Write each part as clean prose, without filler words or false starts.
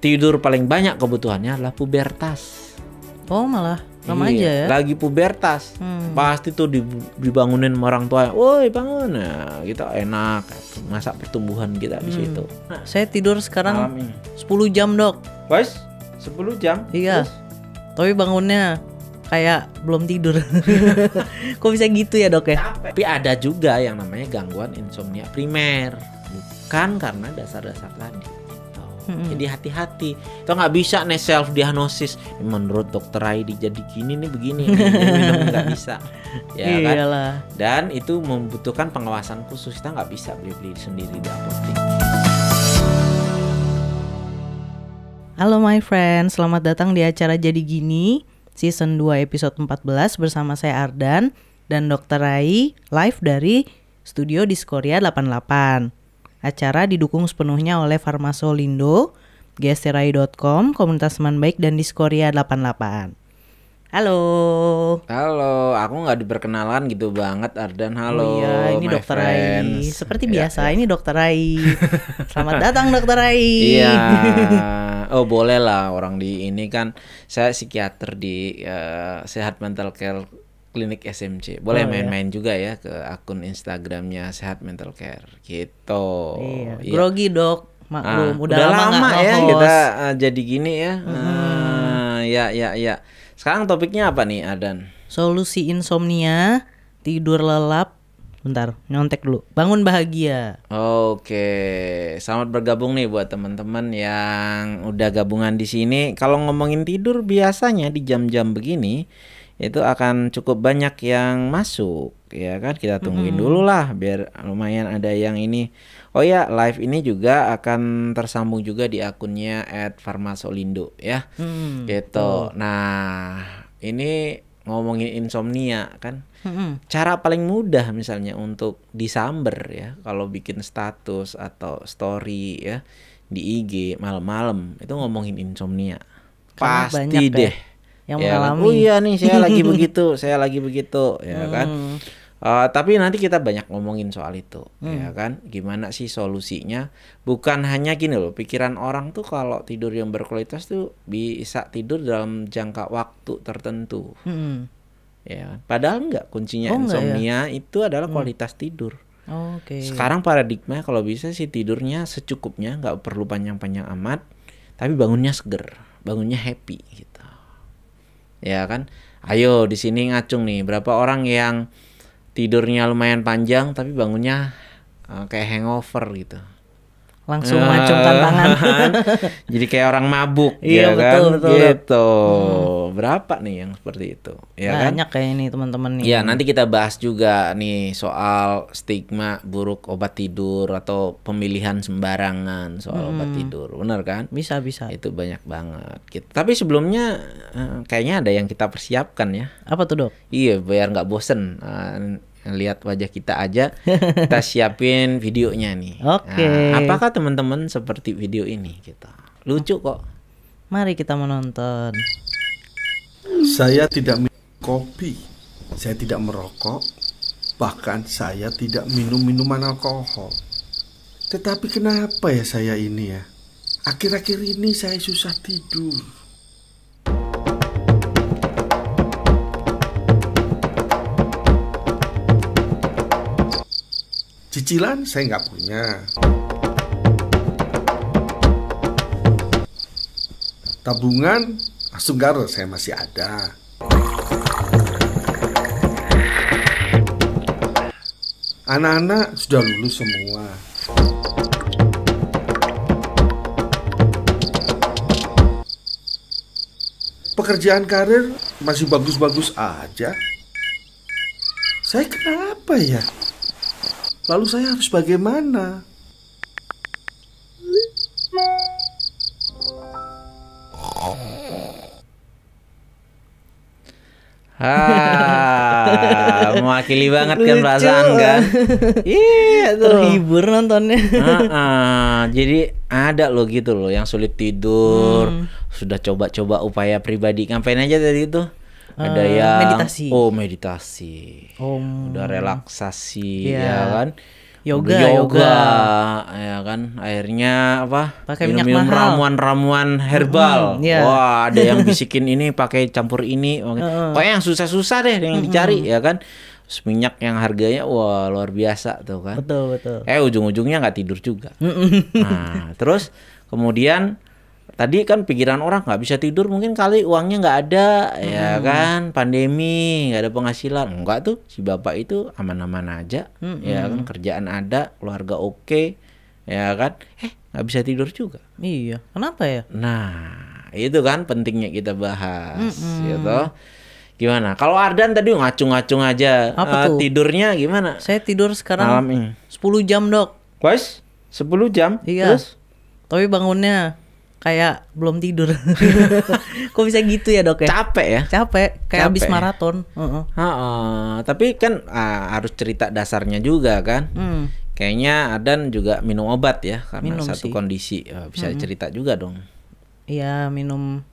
tidur paling banyak kebutuhannya adalah pubertas. Oh malah remaja ya? Lagi pubertas, pasti tuh dibangunin sama orang tua. Woi bangun, nah, kita enak masa pertumbuhan kita di situ. Saya tidur sekarang 10 jam dok. Bos, 10 jam? Iya. Tapi bangunnya kayak belum tidur. Kok bisa gitu ya dok ya? Tapi ada juga yang namanya gangguan insomnia primer, bukan karena dasar-dasar tadi. Jadi hati-hati. Itu nggak bisa nih self diagnosis. Menurut dokter Rai jadi gini nih begini. Minum nggak bisa. Ya Iyalah. kan? Dan itu membutuhkan pengawasan khusus. Kita nggak bisa beli-beli sendiri di apotek. Halo my friend, selamat datang di acara Jadi Gini Season 2 episode 14 bersama saya Ardan dan Dr. Rai live dari studio Diskoria 88. Acara didukung sepenuhnya oleh Farmasolindo, gsterai.com, Komunitas Teman Baik dan Diskoria 88. Halo. Halo, aku nggak diperkenalan gitu banget Ardan. Halo. Oh iya, ini Dr. Rai. Seperti biasa, ini Dr. Rai. Selamat datang Dr. Rai. Iya. Oh boleh lah, orang di ini kan saya psikiater di Sehat Mental Care Klinik SMC. Boleh main-main juga ya ke akun Instagramnya Sehat Mental Care gitu. Iya. Grogi dok, maklum. Udah lama ya kita jadi gini ya. Ya. Sekarang topiknya apa nih Adan? Solusi insomnia, tidur lelap. Bentar, nyontek dulu. Bangun bahagia. Oke, selamat bergabung nih buat teman-teman yang udah gabungan di sini. Kalau ngomongin tidur biasanya di jam-jam begini itu akan cukup banyak yang masuk, ya kan? Kita tungguin dulu lah biar lumayan ada yang ini. Oh ya, live ini juga akan tersambung juga di akunnya @farmasolindo ya. Gitu. Nah, ini ngomongin insomnia kan. Cara paling mudah misalnya untuk disamber ya, kalau bikin status atau story ya di IG malam-malam itu ngomongin insomnia. Karena Pasti deh yang ya mengalami. Kan? Oh iya nih saya lagi begitu, ya kan. Tapi nanti kita banyak ngomongin soal itu, ya kan. Gimana sih solusinya? Bukan hanya gini loh, pikiran orang tuh kalau tidur yang berkualitas tuh bisa tidur dalam jangka waktu tertentu. Ya, padahal enggak, kuncinya insomnia itu adalah kualitas tidur. Sekarang paradigma kalau bisa sih tidurnya secukupnya, nggak perlu panjang-panjang amat, tapi bangunnya seger, bangunnya happy gitu. Ya kan? Ayo di sini ngacung nih, berapa orang yang tidurnya lumayan panjang tapi bangunnya kayak hangover gitu. Langsung mengacungkan tangan. Jadi kayak orang mabuk. Iya, ya betul. Gitu. Berapa nih yang seperti itu? Ya banyak kayak ini teman-teman nih. Ya nanti kita bahas juga nih soal stigma buruk obat tidur atau pemilihan sembarangan soal obat tidur. Benar kan? Bisa. Itu banyak banget gitu. Tapi sebelumnya kayaknya ada yang kita persiapkan ya. Apa tuh dok? Iya, biar nggak bosen lihat wajah kita aja. Kita siapin videonya nih. Oke. Nah, apakah teman-teman seperti video ini gitu? Lucu kok. Mari kita menonton. Saya tidak minum kopi, saya tidak merokok, bahkan saya tidak minum minuman alkohol. Tetapi kenapa ya saya ini ya? Akhir-akhir ini saya susah tidur. Cicilan saya nggak punya. Tabungan Sunggar saya masih ada. Anak-anak sudah lulus semua. Pekerjaan karir masih bagus-bagus aja. Saya kenapa ya? Lalu saya harus bagaimana? Mewakili banget kan perasaan kan. Iya tuh. Terhibur nontonnya. Jadi ada loh gitu loh yang sulit tidur, sudah coba-coba upaya pribadi. Ngapain aja tadi itu? Ada yang meditasi. meditasi. Udah relaksasi ya kan. yoga. Ya kan. Akhirnya apa? Pakai minyak minum mahal. ramuan herbal. Iya. Wah, ada yang bisikin ini pakai campur ini. Pokoknya yang susah-susah deh yang dicari ya kan. Terus minyak yang harganya wah luar biasa tuh kan. Betul. Ujung-ujungnya nggak tidur juga. Nah, terus kemudian tadi kan pikiran orang nggak bisa tidur mungkin kali uangnya nggak ada ya kan, pandemi nggak ada penghasilan. Enggak tuh, si bapak itu aman-aman aja ya kan, kerjaan ada, keluarga oke ya kan, nggak bisa tidur juga. Iya, kenapa ya? Nah itu kan pentingnya kita bahas gitu. Gimana kalau Ardan tadi ngacung-ngacung aja. Apa tuh? Tidurnya gimana Saya tidur sekarang malam ini? 10 jam dok. Guys, 10 jam? Iya. Terus? Tapi bangunnya kayak belum tidur. Kok bisa gitu ya dok ya? Capek ya? Capek, kayak habis Capek. maraton. Tapi kan harus cerita dasarnya juga kan. Kayaknya Adan juga minum obat ya karena Minum satu sih. kondisi. Bisa cerita juga dong. Iya minum.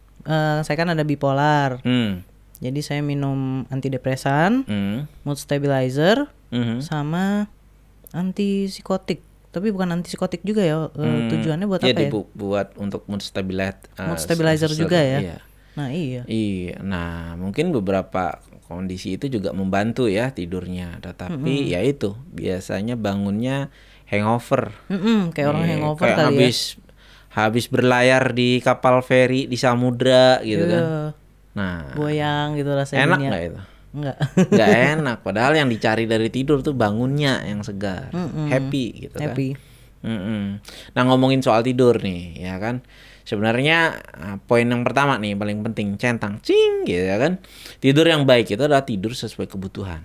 Saya kan ada bipolar. Hmm. Jadi saya minum antidepresan, mood stabilizer, sama antipsikotik. Tapi bukan antipsikotik juga ya. Tujuannya buat apa ya? Buat untuk mood Stabilizer juga ya. Iya. Nah iya. Iya. Nah, mungkin beberapa kondisi itu juga membantu ya tidurnya. Tetapi ya itu biasanya bangunnya hangover. Kayak orang hangover kayak kali habis berlayar di kapal feri di samudra gitu kan. ya. Nah, Goyang gitu rasanya. enak dunia. nggak itu? Enggak. Nggak enak. Padahal yang dicari dari tidur tuh bangunnya yang segar, happy gitu Happy. kan. Nah ngomongin soal tidur nih, ya kan. Sebenarnya poin yang pertama nih paling penting centang, cing, gitu ya kan. Tidur yang baik itu adalah tidur sesuai kebutuhan,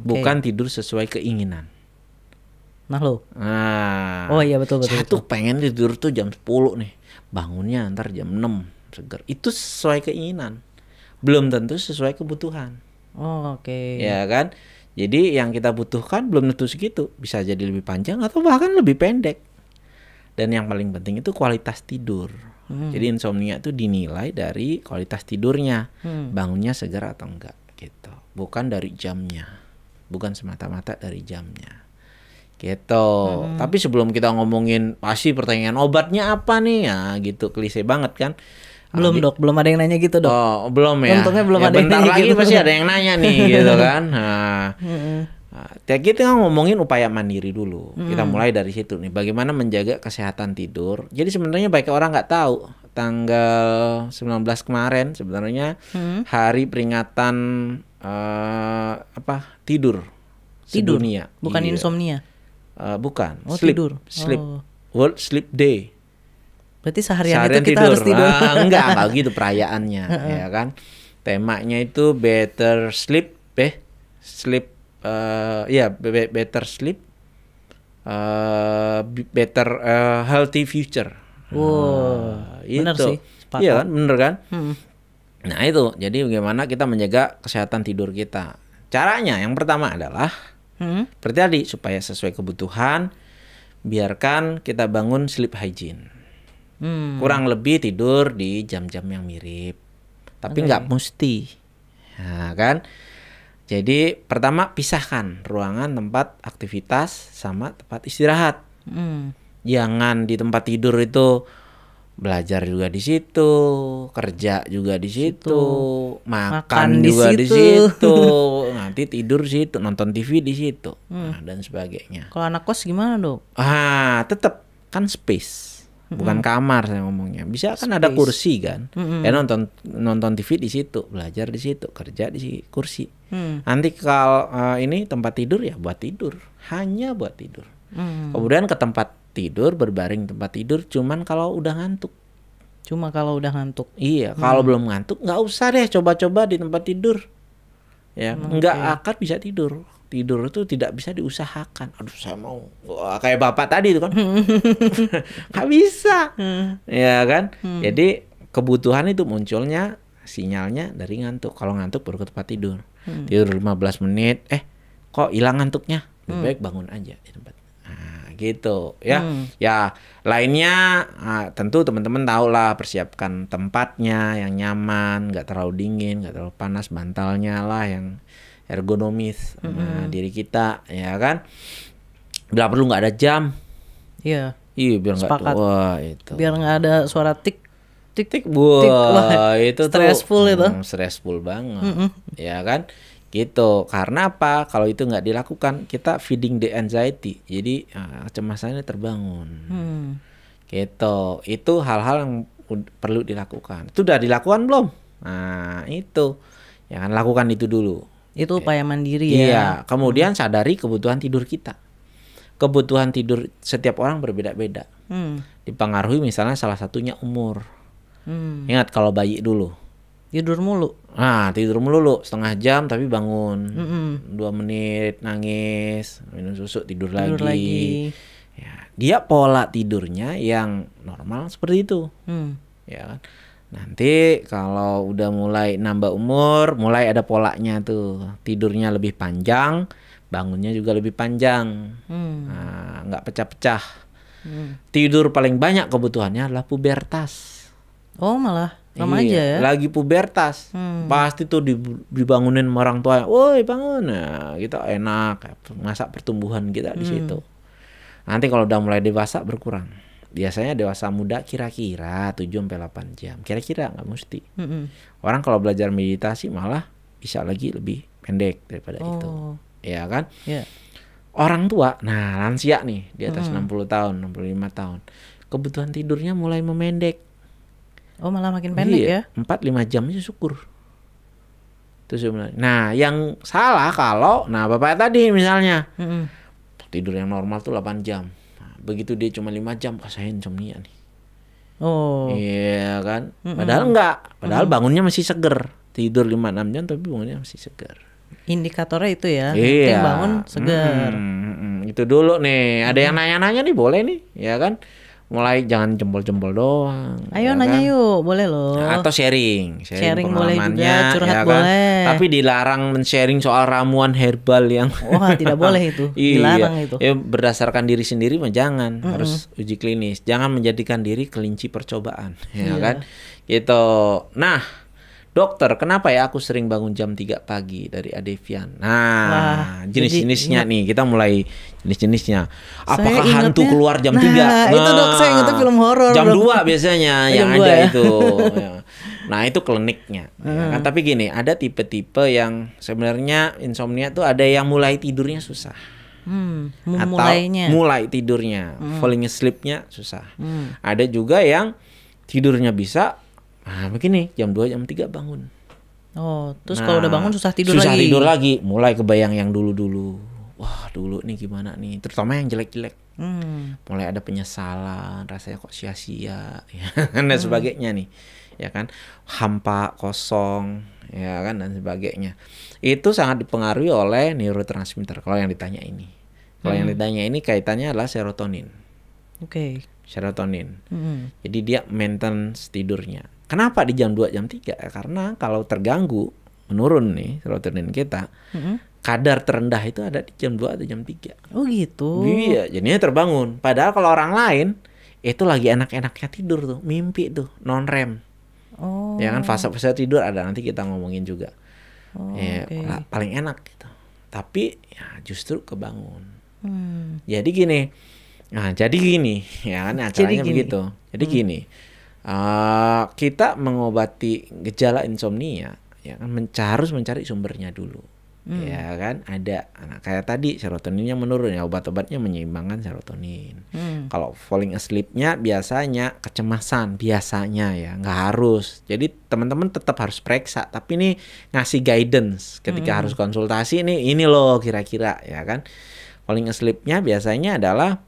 bukan tidur sesuai keinginan. Nah lo. Nah, Oh iya betul. saya tuh pengen tidur tuh jam 10 nih, bangunnya ntar jam 6 segar. Itu sesuai keinginan, belum tentu sesuai kebutuhan. Oh, oke. Ya kan. Jadi yang kita butuhkan belum tentu segitu, bisa jadi lebih panjang atau bahkan lebih pendek. Dan yang paling penting itu kualitas tidur. Jadi insomnia itu dinilai dari kualitas tidurnya, bangunnya segar atau enggak gitu. Bukan dari jamnya. Bukan semata-mata dari jamnya. Gitu. Tapi sebelum kita ngomongin pasti pertanyaan obatnya apa nih ya gitu, klise banget kan. Belum dok, belum ada yang nanya gitu dok. Oh, belum ya. Untungnya belum ada yang bentar nanya lagi gitu. pasti ada yang nanya nih gitu kan. Kita ngomongin upaya mandiri dulu. Kita mulai dari situ nih. Bagaimana menjaga kesehatan tidur. Jadi sebenarnya banyak orang nggak tahu. Tanggal 19 kemarin sebenarnya hari peringatan tidur sedunia. Bukan Iya. insomnia. Bukan. Oh, Sleep. tidur. Sleep. Oh. World Sleep Day. Berarti seharian itu kita harus tidur. Enggak gitu perayaannya ya kan. Temanya itu better sleep, better sleep, better healthy future. Bener Itu. sih, sepakat. Iya kan, bener kan? Nah itu, jadi bagaimana kita menjaga kesehatan tidur kita. Caranya yang pertama adalah seperti tadi, supaya sesuai kebutuhan, biarkan kita bangun sleep hygiene. Kurang lebih tidur di jam-jam yang mirip, tapi nggak mesti, ya kan? Jadi pertama pisahkan ruangan tempat aktivitas sama tempat istirahat. Jangan di tempat tidur itu belajar juga di situ, kerja juga di situ, makan juga di situ, nanti tidur di situ, nonton TV di situ, dan sebagainya. Kalau anak kos gimana dok? Tetap kan space. Bukan kamar saya ngomongnya. Bisa kan ada kursi kan. Ya nonton TV di situ, belajar di situ, kerja di kursi. Nanti kalau ini tempat tidur ya buat tidur, hanya buat tidur. Kemudian ke tempat tidur, berbaring tempat tidur cuman kalau udah ngantuk. Cuma kalau udah ngantuk. Iya, kalau belum ngantuk nggak usah deh coba-coba di tempat tidur. Ya, nggak akan bisa tidur. Tidur itu tidak bisa diusahakan. Aduh, saya mau kayak bapak tadi itu kan. Nggak bisa. Ya kan? Jadi kebutuhan itu munculnya sinyalnya dari ngantuk. Kalau ngantuk baru ke tempat tidur. Tidur 15 menit, kok hilang ngantuknya? Lebih baik bangun aja di tempat. Nah, gitu ya. Ya, lainnya tentu teman-teman tahu lah, persiapkan tempatnya yang nyaman, nggak terlalu dingin, nggak terlalu panas, bantalnya lah yang ergonomis diri kita, ya kan. Bila perlu nggak ada jam. Iya. Iya, biar nggak Sepakat. tua itu. Biar nggak ada suara tik tik Tik, tik. Wah, itu stressful tuh itu. stressful banget. Ya kan? Gitu. Karena apa? Kalau itu nggak dilakukan, kita feeding the anxiety. Jadi kecemasannya terbangun. Gitu. Itu hal-hal yang perlu dilakukan. Itu udah dilakukan belum? Nah, itu. Ya kan, lakukan itu dulu. Itu upaya mandiri ya. Iya, kemudian sadari kebutuhan tidur kita. Kebutuhan tidur setiap orang berbeda-beda. Dipengaruhi misalnya salah satunya umur. Ingat kalau bayi dulu. Tidur mulu. Nah, tidur melulu setengah jam tapi bangun. 2 menit nangis, minum susu, tidur lagi. Ya, dia pola tidurnya yang normal seperti itu. Ya kan? Nanti kalau udah mulai nambah umur, mulai ada polanya tuh. Tidurnya lebih panjang, bangunnya juga lebih panjang. Nah, nggak pecah-pecah. Tidur paling banyak kebutuhannya adalah pubertas. Oh, malah remaja ya. Lagi pubertas. Pasti tuh dibangunin sama orang tua. Woi, bangun. Nah, kita enak masa pertumbuhan kita di situ. Nanti kalau udah mulai dewasa berkurang. Biasanya dewasa muda kira-kira 7-8 jam. Kira-kira, nggak mesti. Orang kalau belajar meditasi malah bisa lagi lebih pendek daripada itu. Ya kan? Yeah. Orang tua, nah lansia nih di atas 60 tahun, 65 tahun. Kebutuhan tidurnya mulai memendek. Oh, malah makin pendek ya? 4-5 jam aja syukur. Itu sebenarnya. Nah, yang salah kalau, bapak tadi misalnya tidur yang normal tuh 8 jam. Nah, begitu dia cuma 5 jam, saya insomnia nih. Oh. Iya kan? Padahal enggak. Padahal bangunnya masih seger. Tidur 5-6 jam tapi bangunnya masih seger. Indikatornya itu ya. Iya. Yang bangun segar. Itu dulu nih. Ada yang nanya-nanya nih, boleh nih, ya kan? Mulai jangan jempol-jempol doang. Ayo ya nanya kan? yuk, boleh loh. Atau sharing Boleh pengalamannya, juga, curhat ya kan? boleh. Tapi dilarang men-sharing soal ramuan herbal yang Wah, tidak boleh itu. Dilarang itu. Ya, berdasarkan diri sendiri mah jangan, harus uji klinis. Jangan menjadikan diri kelinci percobaan, ya kan? Gitu. Nah, dokter, kenapa ya aku sering bangun jam 3 pagi dari Adevian? Nah, jenis-jenisnya nih, kita mulai jenis-jenisnya. Apakah hantu keluar jam 3? Nah, itu dok, saya ingatnya film horor. Jam 2 biasanya yang ada ya? itu. Ya. Nah, itu kliniknya. Ya kan? Tapi gini, ada tipe-tipe yang sebenarnya insomnia tuh ada yang mulai tidurnya susah. Mulainya. Atau mulai tidurnya, falling asleep-nya susah. Ada juga yang tidurnya bisa. Nah, begini, jam 2, jam 3 bangun. Oh, terus kalau udah bangun susah tidur susah lagi. Susah tidur lagi, mulai kebayang yang dulu-dulu. Wah, dulu nih gimana nih, terutama yang jelek-jelek. Mulai ada penyesalan, rasanya kok sia-sia, ya, dan sebagainya nih. Ya kan? Hampa, kosong, ya kan, dan sebagainya. Itu sangat dipengaruhi oleh neurotransmitter kalau yang ditanya ini. Kalau yang ditanya ini kaitannya adalah serotonin. Oke. Serotonin. Jadi dia maintenance tidurnya. Kenapa di jam 2, jam 3? Karena kalau terganggu, menurun nih serotonin kita, kadar terendah itu ada di jam 2 atau jam 3. Oh gitu? Iya, jadinya terbangun. Padahal kalau orang lain, itu lagi enak-enaknya tidur tuh, mimpi tuh, non-REM. Oh. Ya kan, fase-fase tidur ada, nanti kita ngomongin juga. Ya, paling enak gitu. Tapi ya justru kebangun. Jadi gini, ya kan acaranya begitu. Jadi gini, kita mengobati gejala insomnia, ya kan, harus mencari sumbernya dulu, ya kan. Ada, kayak tadi serotoninnya menurun, ya obat-obatnya menyeimbangkan serotonin. Kalau falling asleep-nya biasanya kecemasan, biasanya ya, nggak harus. Jadi teman-teman tetap harus periksa, tapi ini ngasih guidance ketika harus konsultasi nih, ini loh kira-kira, ya kan. Falling asleep-nya biasanya adalah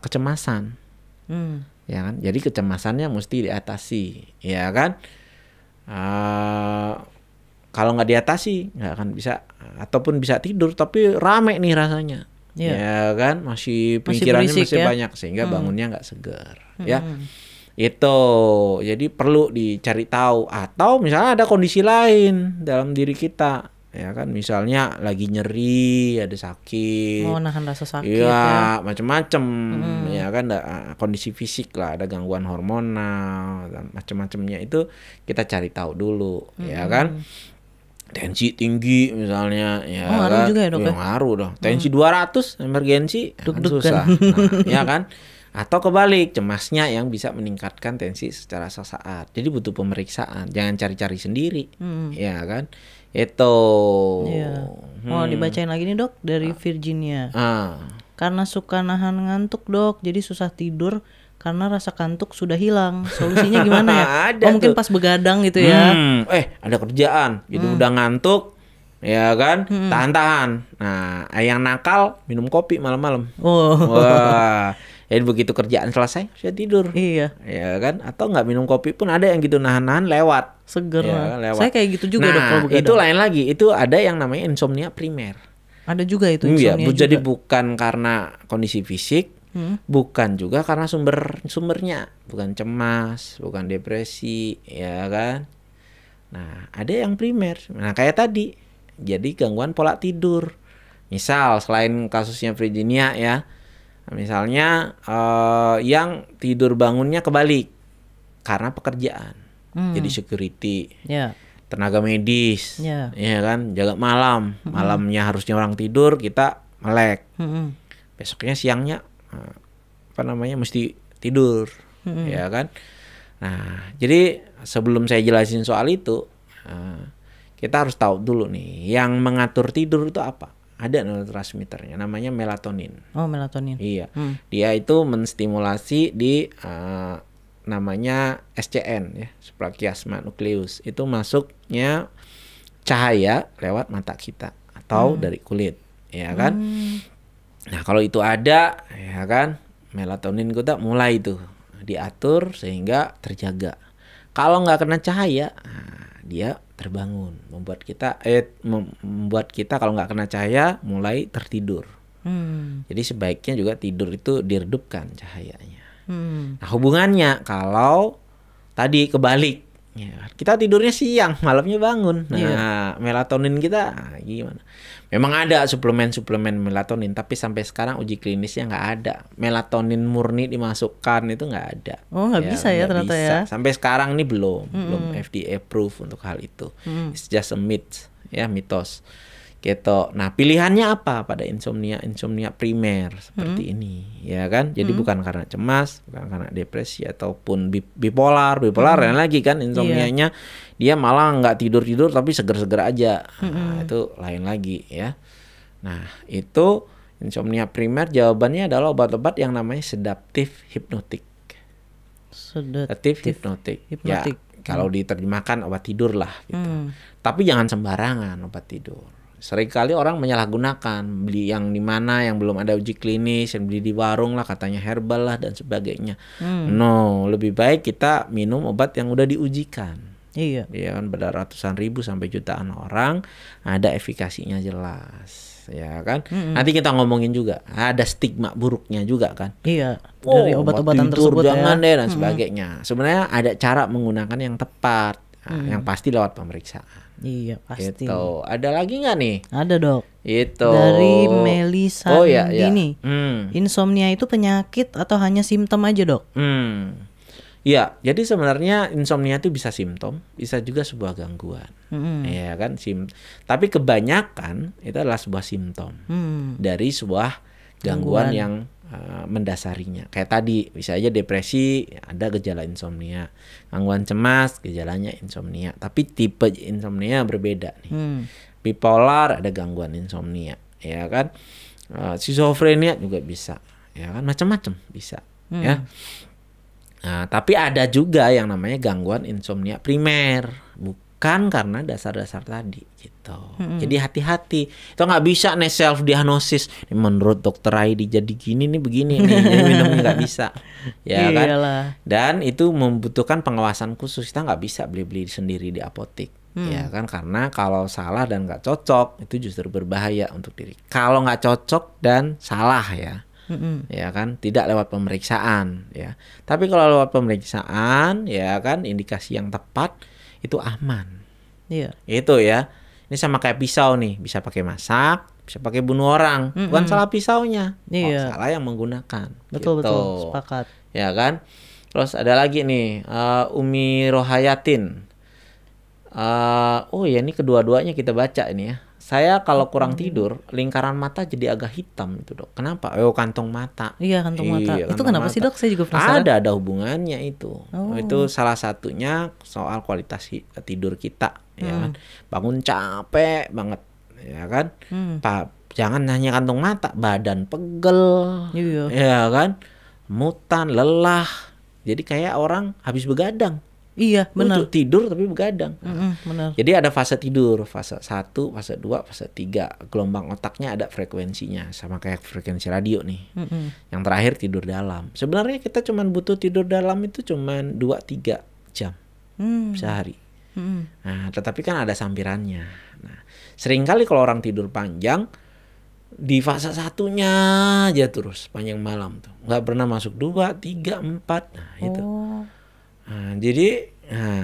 kecemasan. Ya kan, jadi kecemasannya mesti diatasi, ya kan. Kalau nggak diatasi nggak akan bisa, ataupun bisa tidur tapi rame nih rasanya, ya kan, masih pikirannya masih banyak sehingga bangunnya nggak segar, ya. Itu jadi perlu dicari tahu, atau misalnya ada kondisi lain dalam diri kita, ya kan, misalnya lagi nyeri, ada sakit, nahan rasa sakit, ya macam-macam, ya kan, kondisi fisik lah, ada gangguan hormonal dan macam-macamnya, itu kita cari tahu dulu, ya kan. tensi tinggi misalnya, ya ngaruh kan? juga ya, Dok, ya? Ngaruh dong. Tensi 200 emergensi kan Deg-degan. susah. Nah, ya kan? Atau kebalik, cemasnya yang bisa meningkatkan tensi secara sesaat. Jadi butuh pemeriksaan, jangan cari-cari sendiri. Ya kan? Itu. Iya. Mau dibacain lagi nih, Dok, dari Virginia. Karena suka nahan ngantuk, Dok, jadi susah tidur karena rasa kantuk sudah hilang. Solusinya gimana ya? Ada mungkin tuh. pas begadang gitu ya. Ada kerjaan, jadi udah ngantuk, ya kan? Tahan-tahan. Nah, yang nakal minum kopi malam-malam. Wah, jadi begitu kerjaan selesai sudah tidur. Iya. Ya kan? Atau nggak minum kopi pun ada yang gitu nahan-nahan lewat. Seger. Ya, lewat. Saya kayak gitu juga, Dok, kalau begadang. Itu lain lagi. Itu ada yang namanya insomnia primer. Ada juga itu Iya, insomnia jadi juga. bukan karena kondisi fisik, bukan juga karena sumbernya, bukan cemas, bukan depresi, ya kan? Nah, ada yang primer. Nah, kayak tadi, jadi gangguan pola tidur. Misal selain kasusnya Virginia ya, misalnya yang tidur bangunnya kebalik karena pekerjaan, jadi security. Ya. Tenaga medis, Ya. ya kan, jaga malam, malamnya harusnya orang tidur, kita melek, besoknya siangnya mesti tidur, ya kan. Nah, jadi sebelum saya jelasin soal itu, kita harus tahu dulu nih, yang mengatur tidur itu apa? Ada neurotransmitternya, namanya melatonin. Oh, melatonin. Iya, dia itu menstimulasi di namanya SCN ya, suprachiasma nucleus. Itu masuknya cahaya lewat mata kita atau dari kulit, ya kan? Nah, kalau itu ada, ya kan, melatonin kita mulai itu diatur sehingga terjaga. Kalau nggak kena cahaya, dia terbangun, membuat kita kalau nggak kena cahaya mulai tertidur. Jadi sebaiknya juga tidur itu diredupkan cahayanya. Nah, hubungannya kalau tadi kebalik, ya, kita tidurnya siang, malamnya bangun. Nah, melatonin kita gimana? Memang ada suplemen melatonin, tapi sampai sekarang uji klinisnya nggak ada. Melatonin murni dimasukkan itu nggak ada. Oh, nggak bisa ya nggak ternyata bisa. ya. Sampai sekarang ini belum FDA approve untuk hal itu. It's just a myth, ya, mitos. Gitu. Nah, pilihannya apa pada insomnia primer seperti ini, ya kan? Jadi bukan karena cemas, bukan karena depresi ataupun bipolar yang lagi kan insomnianya, dia malah nggak tidur tapi seger-seger aja. Nah, itu lain lagi ya. Nah, itu insomnia primer jawabannya adalah obat-obat yang namanya sedatif hipnotik. Sedatif hipnotik. Ya, kalau diterjemahkan obat tidur lah gitu. Tapi jangan sembarangan obat tidur. Seringkali orang menyalahgunakan, beli yang di mana yang belum ada uji klinis, yang beli di warung lah, katanya herbal lah dan sebagainya. No, lebih baik kita minum obat yang udah diujikan. Iya. Ya kan, pada ratusan ribu sampai jutaan orang, ada efikasinya jelas, ya kan. Nanti kita ngomongin juga, ada stigma buruknya juga kan. Iya. Dari obat-obatan tersebut jangan ya. deh dan sebagainya. Sebenarnya ada cara menggunakan yang tepat, yang pasti lewat pemeriksaan. Iya, pasti. Gitu. Ada lagi nggak nih? Ada, Dok. Itu. Dari Melisa Dini. Iya. Insomnia itu penyakit atau hanya simptom aja, Dok? Ya, jadi sebenarnya insomnia itu bisa simptom, bisa juga sebuah gangguan. Ya kan, tapi kebanyakan itu adalah sebuah simptom dari sebuah gangguan yang mendasarinya. Kayak tadi, bisa aja depresi, ada gejala insomnia. Gangguan cemas, gejalanya insomnia. Tapi tipe insomnia berbeda nih. Bipolar ada gangguan insomnia, ya kan? Schizofrenia juga bisa, ya kan? Macam-macam bisa, ya. Nah, tapi ada juga yang namanya gangguan insomnia primer, bukan karena dasar-dasar tadi gitu. Jadi hati-hati. Itu nggak bisa nih self diagnosis. Menurut dokter Aidi jadi gini nih, begini nih, jadi minumnya nggak bisa, ya kan? Dan itu membutuhkan pengawasan khusus. Kita nggak bisa beli-beli sendiri di apotek, ya kan? Karena kalau salah dan nggak cocok itu justru berbahaya untuk diri. Kalau nggak cocok dan salah ya. Ya kan, tidak lewat pemeriksaan ya. Tapi kalau lewat pemeriksaan, ya kan, indikasi yang tepat itu aman. Iya. Itu ya. Ini sama kayak pisau nih, bisa pakai masak, bisa pakai bunuh orang. Bukan salah pisaunya, salah yang menggunakan. Betul, gitu. betul, sepakat. Ya kan. Terus ada lagi nih, Umi Rohayatin. Oh ya, ini kedua-duanya kita baca ini ya. Saya kalau kurang tidur, lingkaran mata jadi agak hitam itu, Dok. Kenapa? Oh, kantong mata. Iya, kantong mata. Iya, Itu kantong kenapa mata. sih, Dok? Saya juga penasaran. Ada hubungannya itu. Itu salah satunya soal kualitas tidur kita, ya kan. Bangun capek banget, ya kan. Jangan hanya kantong mata, badan pegel, Iya. ya kan. Mutan, lelah. Jadi kayak orang habis begadang. Iya, benar. Untuk tidur tapi begadang. Benar. Jadi ada fase tidur, fase 1, fase 2, fase 3. Gelombang otaknya ada frekuensinya, sama kayak frekuensi radio nih. Yang terakhir tidur dalam. Sebenarnya kita cuma butuh tidur dalam itu cuma 2-3 jam sehari. Nah, tetapi kan ada sampirannya. Nah, seringkali kalau orang tidur panjang di fase satunya aja terus panjang malam tuh, nggak pernah masuk 2, 3, 4. Nah itu. Nah, jadi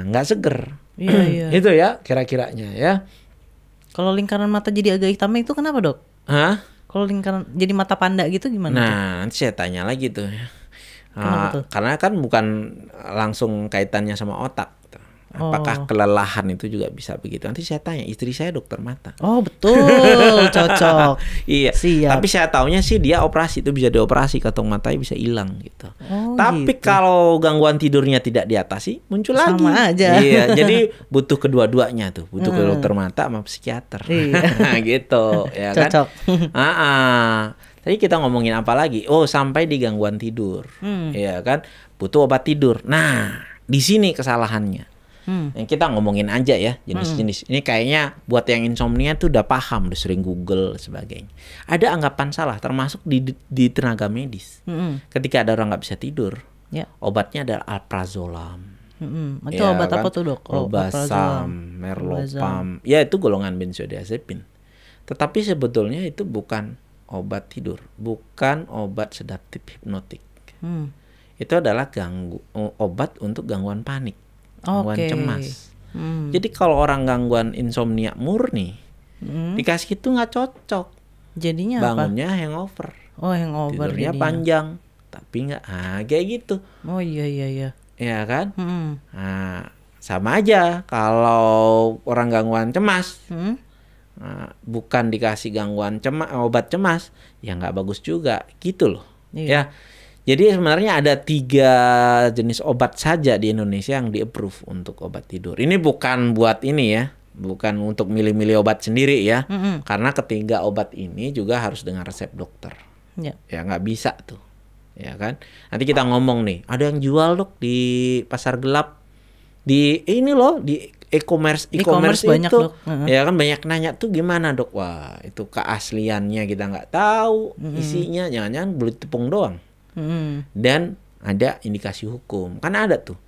nggak seger. Iya. Itu ya kira-kiranya ya. Kalau lingkaran mata jadi agak hitam itu kenapa, Dok? Hah? Kalau lingkaran jadi mata panda gitu gimana? Nah, nanti saya tanya lagi tuh ya. Kenapa tuh? Karena kan bukan langsung kaitannya sama otak. Apakah kelelahan itu juga bisa begitu? Nanti saya tanya, istri saya dokter mata. Oh betul, cocok. Iya. Siap. Tapi saya taunya sih dia operasi, itu bisa dioperasi, kantong matanya bisa hilang gitu. Oh, tapi gitu. kalau gangguan tidurnya tidak diatasi, muncul lagi. Sama aja. Iya. Jadi butuh kedua-duanya tuh, butuh ke dokter mata sama psikiater. Iya. Gitu, ya kan? Cocok. Tadi kita ngomongin apa lagi? Oh, sampai di gangguan tidur, ya kan? Butuh obat tidur. Nah, di sini kesalahannya. Yang kita ngomongin aja ya jenis-jenis. Ini kayaknya buat yang insomnia tuh udah paham, udah sering Google sebagainya. Ada anggapan salah, termasuk di tenaga medis. Ketika ada orang nggak bisa tidur, obatnya adalah alprazolam. Itu obat apa tuh, Dok? Obasam, merlopam. Ya itu golongan benzodiazepin. Tetapi sebetulnya itu bukan obat tidur, bukan obat sedatif hipnotik. Itu adalah obat untuk gangguan panik. Gangguan cemas. Jadi kalau orang gangguan insomnia murni dikasih itu nggak cocok. Jadinya apa? Bangunnya hangover. Oh, hangover. Tidurnya jadinya panjang, tapi nggak kayak gitu. Oh iya. Ya kan? Nah, sama aja kalau orang gangguan cemas. Bukan dikasih gangguan obat cemas, ya nggak bagus juga gitu loh. Iya. Ya. Jadi sebenarnya ada 3 jenis obat saja di Indonesia yang di-approve untuk obat tidur. Ini bukan buat ini ya, bukan untuk milih-milih obat sendiri ya. Karena ketiga obat ini juga harus dengan resep dokter. Ya nggak bisa tuh, ya kan? Nanti kita ngomong nih, ada yang jual, Dok, di pasar gelap, di ini loh, di e-commerce banyak, itu, Dok. Ya kan banyak nanya tuh gimana, Dok? Wah, itu keasliannya kita nggak tahu, isinya jangan-jangan beli tepung doang. Dan ada indikasi hukum. Kan ada tuh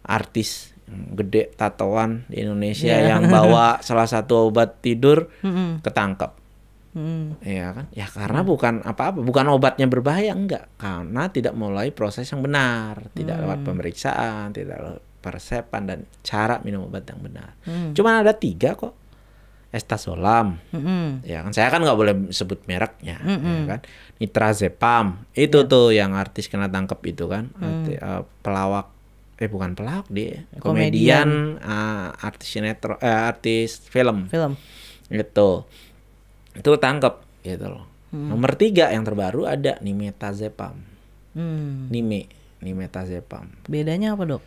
artis gede tatoan di Indonesia yang bawa salah satu obat tidur ketangkep. Ya kan? Ya karena bukan apa-apa, bukan obatnya berbahaya, enggak. Karena tidak mulai proses yang benar, tidak lewat pemeriksaan, tidak lewat persepan dan cara minum obat yang benar. Cuma ada 3 kok. Estazolam, ya kan, saya kan nggak boleh sebut mereknya, ya kan. Nitrazepam, itu tuh yang artis kena tangkep itu kan, pelawak, bukan pelawak dia, komedian, artis sinetron, artis film, itu tangkep, gitu loh. Nomor 3 yang terbaru ada nimetazepam, nimetazepam. Bedanya apa, Dok?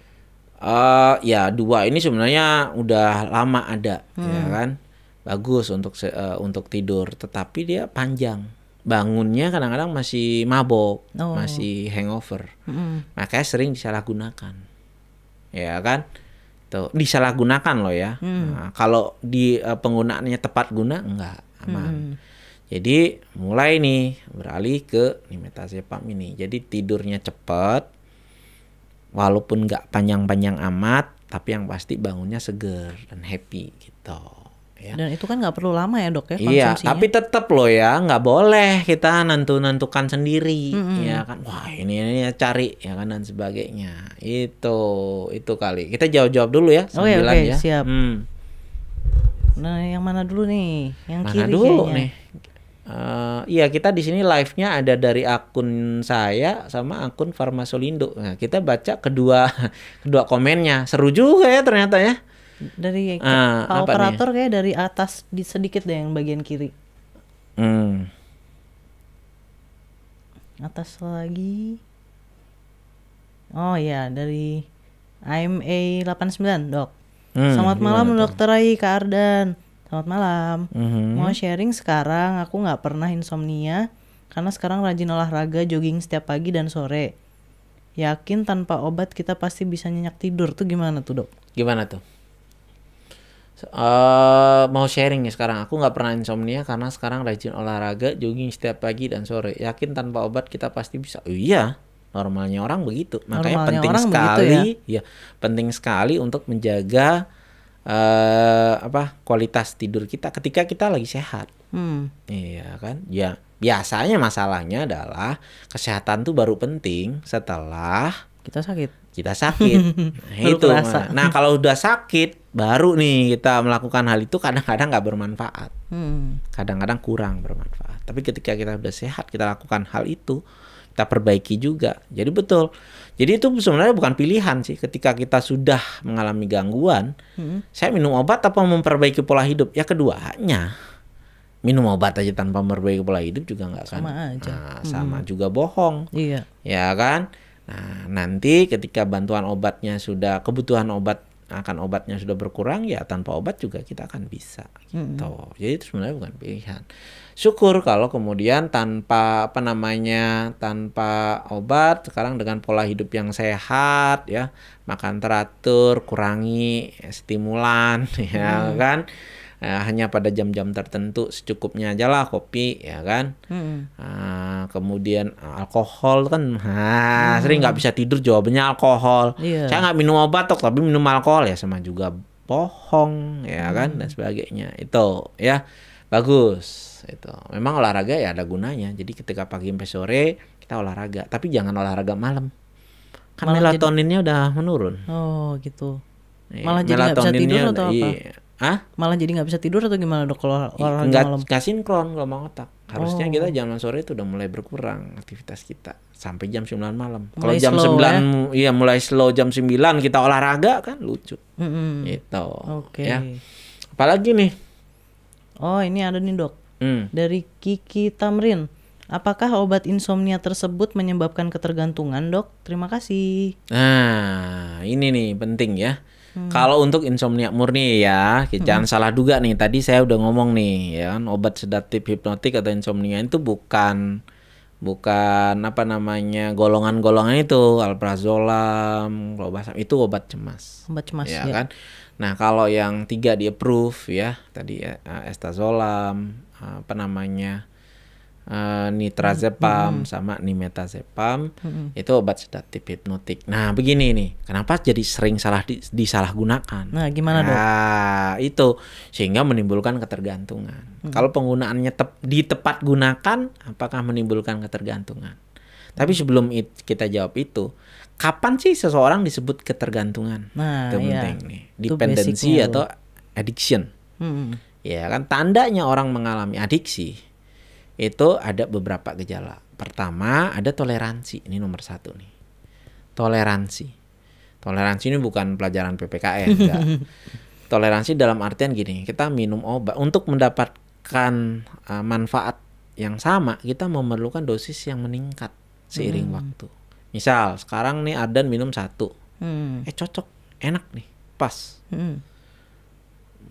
Ya 2 ini sebenarnya udah lama ada, ya kan. Bagus untuk tidur, tetapi dia panjang. Bangunnya kadang-kadang masih mabok, masih hangover. Makanya sering disalahgunakan. Ya kan? Tuh, disalahgunakan loh ya. Nah, kalau di penggunaannya tepat guna enggak aman. Jadi mulai nih beralih ke nimetazepam ini. Jadi tidurnya cepat. Walaupun enggak panjang-panjang amat, tapi yang pasti bangunnya seger dan happy gitu. Ya. Dan itu kan nggak perlu lama ya, Dok, ya konsumsinya. Iya, tapi tetap loh ya, nggak boleh kita nentukan sendiri, ya kan. Wah ini cari ya kan dan sebagainya. Itu kali. Kita jawab dulu ya. Oke, ya. Siap. Nah, yang mana dulu nih? Yang mana kiri dulu kayaknya. nih? Iya, kita di sini live-nya ada dari akun saya sama akun Farmasolindo. Nah, kita baca kedua komennya. Seru juga ya ternyata ya. Dari Pak apa operator kayak dari atas sedikit deh yang bagian kiri. Atas lagi. Oh ya, dari IMA 89, Dok. Selamat malam Dokter Rai, Kak Ardan. Selamat malam. Mau sharing sekarang, aku nggak pernah insomnia karena sekarang rajin olahraga, jogging setiap pagi dan sore. Yakin tanpa obat kita pasti bisa nyenyak tidur. Tuh gimana tuh, Dok? Gimana tuh? Mau sharing nih sekarang. Aku nggak pernah insomnia karena sekarang rajin olahraga, jogging setiap pagi dan sore. Yakin tanpa obat kita pasti bisa. Oh, iya, normalnya orang begitu. Makanya Normalnya penting orang sekali, begitu ya penting sekali untuk menjaga kualitas tidur kita ketika kita lagi sehat. Iya kan? Ya biasanya masalahnya adalah kesehatan tuh baru penting setelah Kita sakit. Nah, Baru itu. kerasa. Nah, kalau udah sakit baru nih kita melakukan hal itu, kadang-kadang nggak bermanfaat. Kadang-kadang kurang bermanfaat. Tapi ketika kita udah sehat, kita lakukan hal itu, kita perbaiki juga. Jadi betul. Jadi itu sebenarnya bukan pilihan sih. Ketika kita sudah mengalami gangguan, saya minum obat apa memperbaiki pola hidup? Ya keduanya. Minum obat aja tanpa memperbaiki pola hidup juga nggak kan? Sama aja. Sama juga bohong. Iya. Ya kan? Nah, nanti ketika bantuan obatnya sudah, kebutuhan obatnya sudah berkurang, ya tanpa obat juga kita akan bisa gitu. Jadi itu sebenarnya bukan pilihan. Syukur kalau kemudian tanpa tanpa obat, sekarang dengan pola hidup yang sehat ya, makan teratur, kurangi stimulan ya kan. Hanya pada jam-jam tertentu secukupnya aja lah kopi ya kan. Kemudian alkohol kan sering nggak bisa tidur jawabannya alkohol. Saya nggak minum obat tapi minum alkohol, ya sama juga bohong ya kan, dan sebagainya. Itu ya bagus itu. Memang olahraga ya ada gunanya. Jadi ketika pagi sampai sore kita olahraga, tapi jangan olahraga malam kan melatoninnya udah menurun. Oh gitu. Malah jadi nggak bisa tidur atau apa? Malah jadi nggak bisa tidur atau gimana, Dok, kalau olahraga malam? Nggak sinkron kalau mau otak. Harusnya kita jam sore itu udah mulai berkurang aktivitas kita sampai jam 9 malam. Kalau jam 9 iya mulai slow, jam 9 kita olahraga kan lucu. Gitu. Ya. Apalagi nih? Oh, ini ada nih, Dok. Dari Kiki Tamrin. Apakah obat insomnia tersebut menyebabkan ketergantungan, Dok? Terima kasih. Nah, ini nih penting ya. Kalau untuk insomnia murni ya, jangan salah duga nih. Tadi saya udah ngomong nih, ya kan, obat sedatif hipnotik atau insomnia itu bukan golongan-golongan itu, alprazolam, klobasam, itu obat cemas. Obat cemas ya kan. Nah, kalau yang 3 di approve ya, tadi estazolam, nitrazepam sama nimetazepam, itu obat sedatif hipnotik. Nah, begini nih, kenapa jadi sering disalahgunakan? Nah, gimana, Dok? Nah, itu sehingga menimbulkan ketergantungan. Kalau penggunaannya tepat gunakan, apakah menimbulkan ketergantungan? Tapi sebelum kita jawab itu, kapan sih seseorang disebut ketergantungan? Nah, itu penting nih. Dependency atau addiction. Ya kan, tandanya orang mengalami adiksi itu ada beberapa gejala. Pertama, ada toleransi. Ini nomor 1 nih. Toleransi ini bukan pelajaran PPKN, enggak. Toleransi dalam artian gini, kita minum obat untuk mendapatkan manfaat yang sama, kita memerlukan dosis yang meningkat seiring waktu. Misal sekarang nih Ardan minum 1, cocok, enak nih, pas.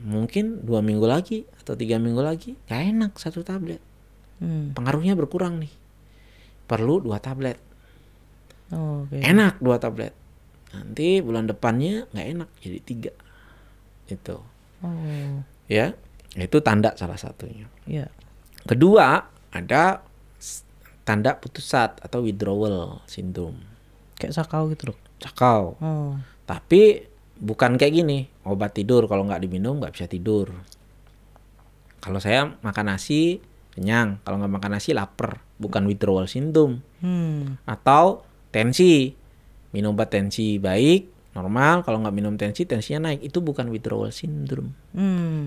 Mungkin 2 minggu lagi atau 3 minggu lagi gak enak 1 tablet. Pengaruhnya berkurang nih, perlu 2 tablet. Enak 2 tablet, nanti bulan depannya nggak enak jadi 3. Itu ya, itu tanda salah satunya. Kedua, ada tanda putus asa atau withdrawal syndrome, kayak sakau gitu, Dok. Sakau. Tapi bukan kayak gini, obat tidur kalau nggak diminum nggak bisa tidur. Kalau saya makan nasi kenyang, kalau nggak makan nasi lapar, bukan withdrawal syndrome. Atau tensi, minum obat tensi baik, normal, kalau nggak minum tensinya naik, itu bukan withdrawal syndrome.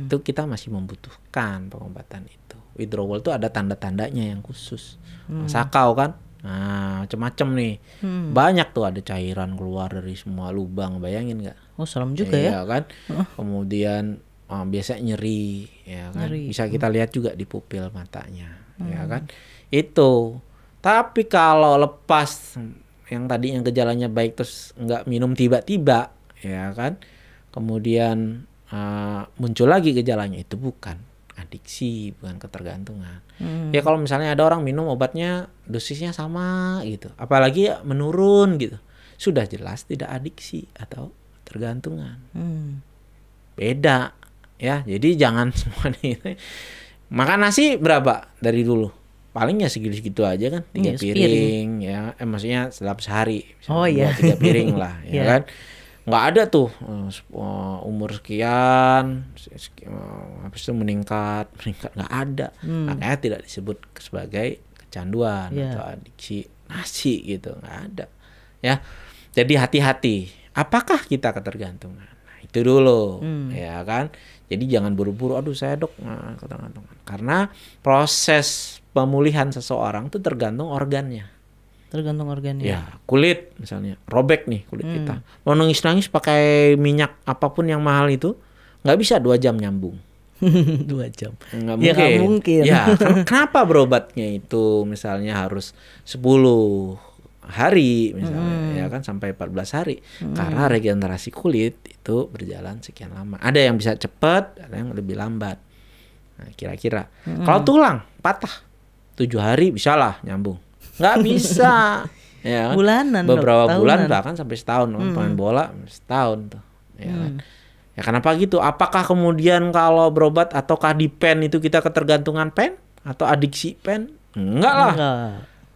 Itu kita masih membutuhkan pengobatan itu. Withdrawal itu ada tanda-tandanya yang khusus. Sakau kan, Nah, macam-macam nih. Banyak tuh, ada cairan keluar dari semua lubang, bayangin nggak? Oh, serem juga ya. Iya kan. Kemudian biasanya nyeri, ya kan. Bisa kita lihat juga di pupil matanya, ya kan. Itu. Tapi kalau lepas yang tadinya gejalanya baik terus nggak minum tiba-tiba, ya kan. Kemudian muncul lagi gejalanya, itu bukan adiksi, bukan ketergantungan. Ya kalau misalnya ada orang minum obatnya dosisnya sama gitu, apalagi menurun gitu, sudah jelas tidak adiksi atau ketergantungan. Beda ya. Jadi jangan semua nih. Makan nasi berapa dari dulu? Palingnya segitu-segitu aja kan, 3 piring ya. Maksudnya dalam sehari. Oh iya. 3 piring lah, ya kan. Nggak ada tuh umur sekian habis itu meningkat nggak ada. Makanya tidak disebut sebagai kecanduan atau adiksi nasi gitu, nggak ada ya. Jadi hati-hati, apakah kita ketergantungan? Nah, itu dulu ya kan. Jadi jangan buru-buru, aduh saya dok ketergantungan, karena proses pemulihan seseorang itu tergantung organnya. Tergantung organnya. Ya, kulit misalnya robek nih kulit kita. Mau nangis-nangis pakai minyak apapun yang mahal itu nggak bisa 2 jam nyambung. 2 jam. Nggak Ya, mungkin. nggak mungkin. Ya, kenapa berobatnya itu misalnya harus 10 hari misalnya, ya kan, sampai 14 hari. Karena regenerasi kulit itu berjalan sekian lama. Ada yang bisa cepat, ada yang lebih lambat. Nah, kira-kira kalau tulang patah 7 hari bisa lah nyambung. Nggak bisa, ya kan? Bulanan, beberapa dok, bulan tahunan. bahkan sampai setahun. Pemain bola setahun tuh, ya kan? Ya kenapa gitu? Apakah kemudian kalau berobat ataukah di pen itu kita ketergantungan pen atau adiksi pen? Enggak lah,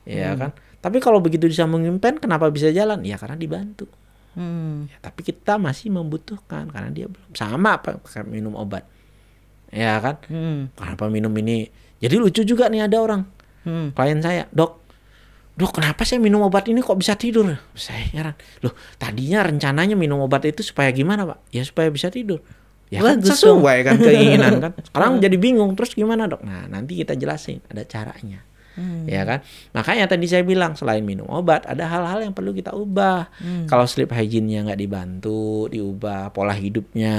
ya kan? Tapi kalau begitu disambungin pen, kenapa bisa jalan? Ya karena dibantu. Ya, tapi kita masih membutuhkan karena dia belum sama pakai minum obat, ya kan? Kenapa minum ini? Jadi lucu juga nih, ada orang klien saya, dok kenapa saya minum obat ini kok bisa tidur? Saya heran, loh tadinya rencananya minum obat itu supaya gimana pak? Ya supaya bisa tidur. Ya kan sesuai kan keinginan kan. Sekarang jadi bingung, terus gimana dok? Nah nanti kita jelasin, ada caranya. Ya kan, makanya tadi saya bilang selain minum obat ada hal-hal yang perlu kita ubah. Kalau sleep hygiene-nya nggak dibantu, diubah, pola hidupnya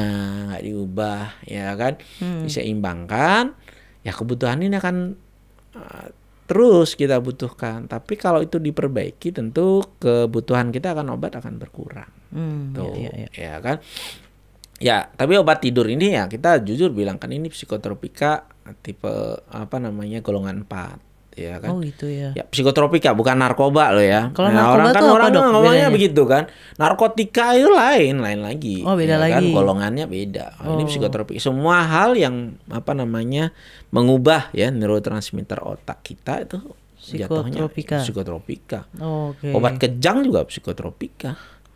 nggak diubah, ya kan, diseimbangkan, ya kebutuhan ini akan terus kita butuhkan. Tapi kalau itu diperbaiki, tentu kebutuhan kita akan obat akan berkurang. Tuh, ya kan. Ya, tapi obat tidur ini ya kita jujur bilang kan ini psikotropika tipe golongan 4. Ya kan? Oh gitu ya. Ya psikotropika bukan narkoba loh ya. Kalau narkoba tuh apa, dok? Ngomongnya begitu kan. Narkotika itu lain lagi. Oh beda ya lagi. Kan? Golongannya beda. Ini psikotropika. Semua hal yang mengubah ya neurotransmitter otak kita itu jatuhnya psikotropika. Okay. Obat kejang juga psikotropika.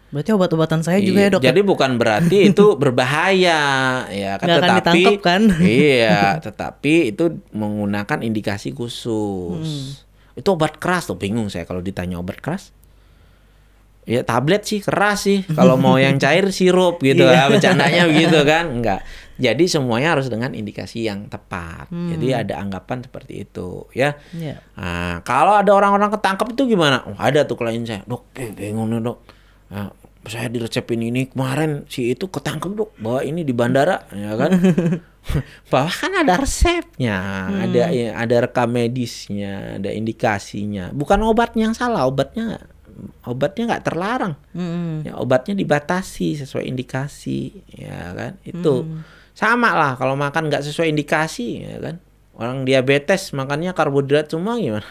Berarti obat-obatan saya juga ya dok? Jadi bukan berarti itu berbahaya ya kan, nggak akan ditangkap kan? Iya, tetapi itu menggunakan indikasi khusus. Itu obat keras tuh, bingung saya kalau ditanya obat keras. Ya tablet sih keras sih, kalau mau yang cair sirup gitu ya, bercandanya begitu kan. Enggak. Jadi semuanya harus dengan indikasi yang tepat. Jadi ada anggapan seperti itu ya. Nah, kalau ada orang-orang ketangkep itu gimana? Oh, ada tuh klien saya, dok, bingung nih dok. Nah, saya diresepin ini kemarin si itu ketangkep dok, bawa ini di bandara, ya kan? Bahwa kan ada resepnya, ada rekam medisnya, ada indikasinya. Bukan obatnya yang salah, obatnya nggak terlarang, ya, obatnya dibatasi sesuai indikasi, ya kan? Itu sama lah kalau makan nggak sesuai indikasi, ya kan? Orang diabetes makannya karbohidrat semua gimana?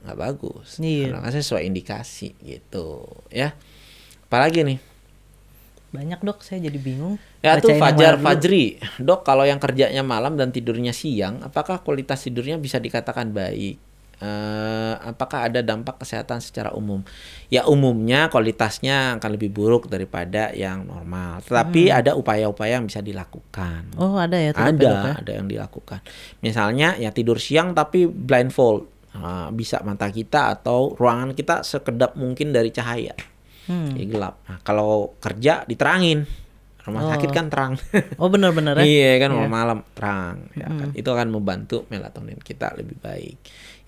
Nggak bagus, karena sesuai indikasi gitu, ya. Apalagi nih? Banyak dok, saya jadi bingung. Ya tuh Fajri, dok kalau yang kerjanya malam dan tidurnya siang, apakah kualitas tidurnya bisa dikatakan baik? Apakah ada dampak kesehatan secara umum? Ya umumnya kualitasnya akan lebih buruk daripada yang normal. Tetapi ada upaya-upaya yang bisa dilakukan. Oh ada ya? Ada yang dilakukan. Misalnya ya tidur siang tapi blindfold. Bisa mata kita atau ruangan kita sekedap mungkin dari cahaya. Gelap. Nah, kalau kerja diterangin, Rumah sakit kan terang. Oh benar-benar ya. Iya kan, Iya. malam terang ya kan. Itu akan membantu melatonin kita lebih baik.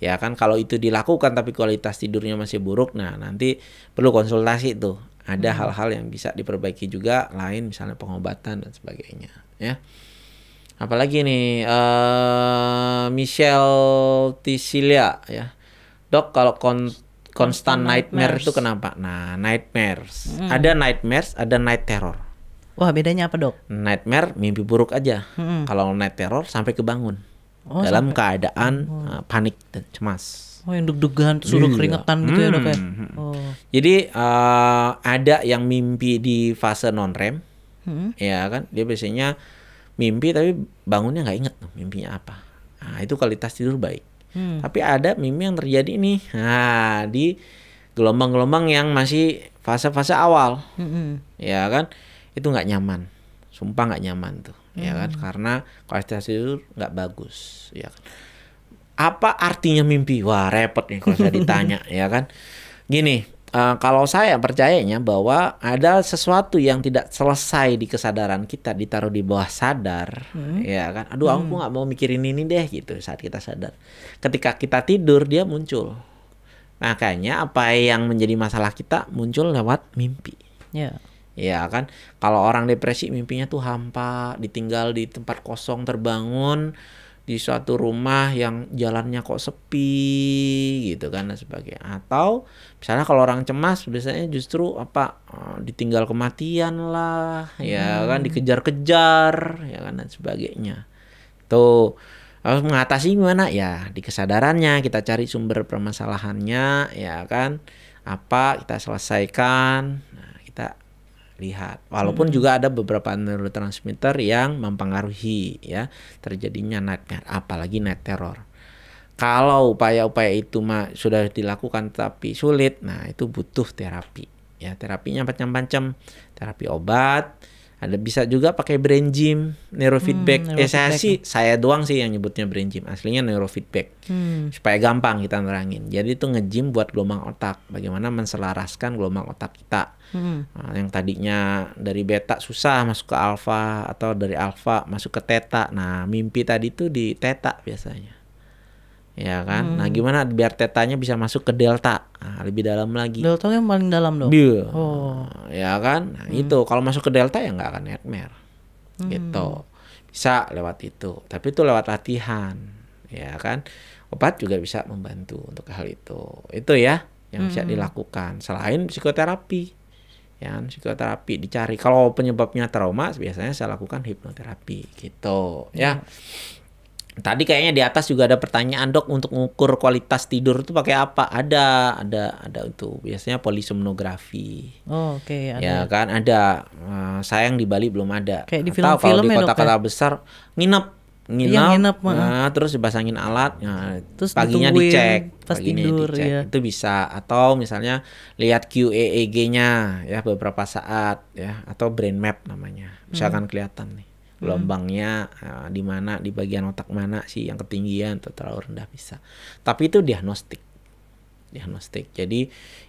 Ya kan, kalau itu dilakukan tapi kualitas tidurnya masih buruk, nah nanti perlu konsultasi tuh. Ada hal-hal yang bisa diperbaiki juga, lain misalnya pengobatan dan sebagainya ya. Apalagi nih Michelle Tisilia ya. Dok, kalau constant nightmare itu kenapa? Nah, nightmares. Ada nightmares, ada night terror. Wah, bedanya apa, Dok? Nightmare mimpi buruk aja. Kalau night terror sampai kebangun. Dalam keadaan panik dan cemas. Oh, yang deg-degan terus udah keringetan gitu ya, Dok ya. Oh. Jadi ada yang mimpi di fase non REM. Ya kan? Dia biasanya mimpi tapi bangunnya nggak inget mimpinya apa. Nah, itu kualitas tidur baik. Tapi ada mimpi yang terjadi nih, nah, di gelombang-gelombang yang masih fase-fase awal, ya kan, itu nggak nyaman, sumpah nggak nyaman tuh, ya kan, karena kualitas tidur nggak bagus, ya kan. Apa artinya mimpi? Wah, repot nih kalau saya ditanya, ya kan. Gini, kalau saya percayanya bahwa ada sesuatu yang tidak selesai di kesadaran kita ditaruh di bawah sadar, ya kan. Aduh, aku nggak mau mikirin ini deh gitu saat kita sadar. Ketika kita tidur dia muncul. Makanya apa yang menjadi masalah kita muncul lewat mimpi. Ya. Ya kan. Kalau orang depresi mimpinya tuh hampa, ditinggal di tempat kosong, terbangun di suatu rumah yang jalannya kok sepi gitu kan dan sebagainya. Atau misalnya kalau orang cemas biasanya justru ditinggal kematian lah, ya kan, dikejar-kejar, ya kan dan sebagainya. Tuh harus mengatasi gimana ya, di kesadarannya kita cari sumber permasalahannya, ya kan, apa kita selesaikan. Nah, kita lihat, walaupun juga ada beberapa neurotransmitter yang mempengaruhi ya terjadinya nightmare, apalagi night terror. Kalau upaya-upaya itu sudah dilakukan tapi sulit, nah itu butuh terapi ya. Terapinya macam-macam, terapi obat, ada bisa juga pakai brain gym, neurofeedback. Saya doang sih yang nyebutnya brain gym, aslinya neurofeedback, supaya gampang kita nerangin. Jadi itu nge-gym buat gelombang otak, bagaimana menselaraskan gelombang otak kita. Nah, yang tadinya dari beta susah masuk ke alfa, atau dari alfa masuk ke theta. Nah, mimpi tadi tuh di theta biasanya, ya kan. Nah, gimana biar tetanya bisa masuk ke delta, lebih dalam lagi. Delta yang paling dalam dong. Ya kan. Nah, itu kalau masuk ke delta ya nggak akan nightmare, gitu. Bisa lewat itu, tapi itu lewat latihan, ya kan. Obat juga bisa membantu untuk hal itu. Itu ya yang bisa dilakukan selain psikoterapi. Ya, psikoterapi dicari. Kalau penyebabnya trauma, biasanya saya lakukan hipnoterapi gitu ya. Tadi kayaknya di atas juga ada pertanyaan, Dok, untuk mengukur kualitas tidur itu pakai apa? Ada itu. Biasanya polisomnografi. Oh, oke, ada. Ya kan, ada. Sayang di Bali belum ada. Kayak di Atau film-film kalau di ya, kota-kota besar nginep. Nah, terus dipasangin alat, nah, terus paginya ditungguin dicek, pas tidur, ya. Itu bisa. Atau misalnya lihat QEEG-nya ya beberapa saat ya, atau brain map namanya. Misalkan kelihatan nih gelombangnya di mana, di bagian otak mana sih yang ketinggian atau terlalu rendah, bisa. Tapi itu diagnostik. Jadi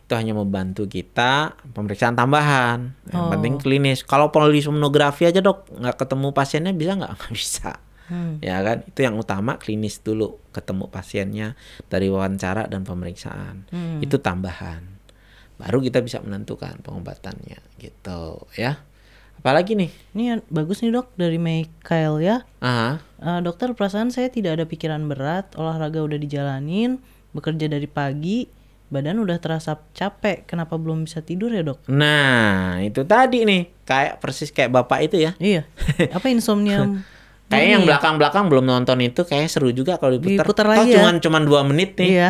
itu hanya membantu kita pemeriksaan tambahan. Yang penting klinis. Kalau polisomnografi aja, Dok, nggak ketemu pasiennya bisa nggak? Nggak bisa. Ya kan, itu yang utama klinis dulu, ketemu pasiennya dari wawancara dan pemeriksaan. Itu tambahan, baru kita bisa menentukan pengobatannya gitu ya. Apalagi nih, ini bagus nih, Dok, dari Michael ya. Dokter, perasaan saya tidak ada pikiran berat, olahraga udah dijalanin, bekerja dari pagi, badan udah terasa capek, kenapa belum bisa tidur ya, Dok? Nah itu tadi nih, kayak persis kayak bapak itu ya. Iya. Apa insomnia? Kayak yang belakang-belakang belum nonton itu kayak seru juga kalau diputar lagi ya. Cuman 2 menit nih. Iya.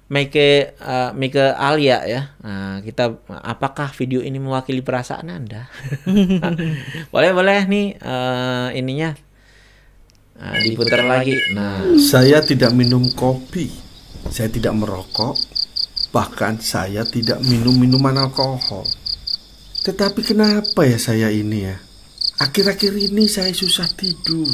Mike Alia ya. Nah, kita apakah video ini mewakili perasaan Anda? boleh nih ininya diputar lagi. Nah, saya tidak minum kopi, saya tidak merokok, bahkan saya tidak minum minuman alkohol. Tetapi kenapa ya saya ini ya? Akhir-akhir ini saya susah tidur.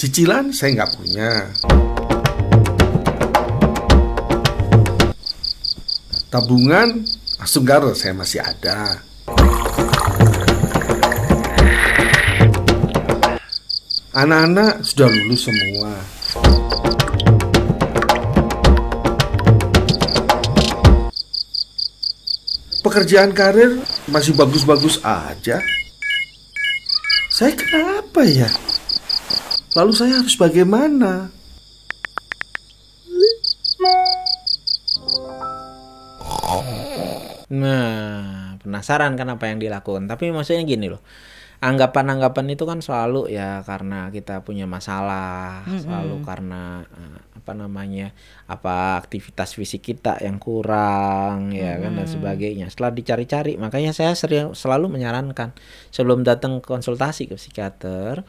Cicilan saya nggak punya. Tabungan, langsung Gar, saya masih ada. Anak-anak sudah lulus semua. Pekerjaan karir masih bagus-bagus aja. Saya kenapa ya? Lalu saya harus bagaimana? Nah, penasaran kan apa yang dilakukan. Tapi maksudnya gini loh. Anggapan-anggapan itu kan selalu ya karena kita punya masalah, selalu karena apa aktivitas fisik kita yang kurang ya kan dan sebagainya. Setelah dicari-cari, makanya saya selalu menyarankan sebelum datang konsultasi ke psikiater,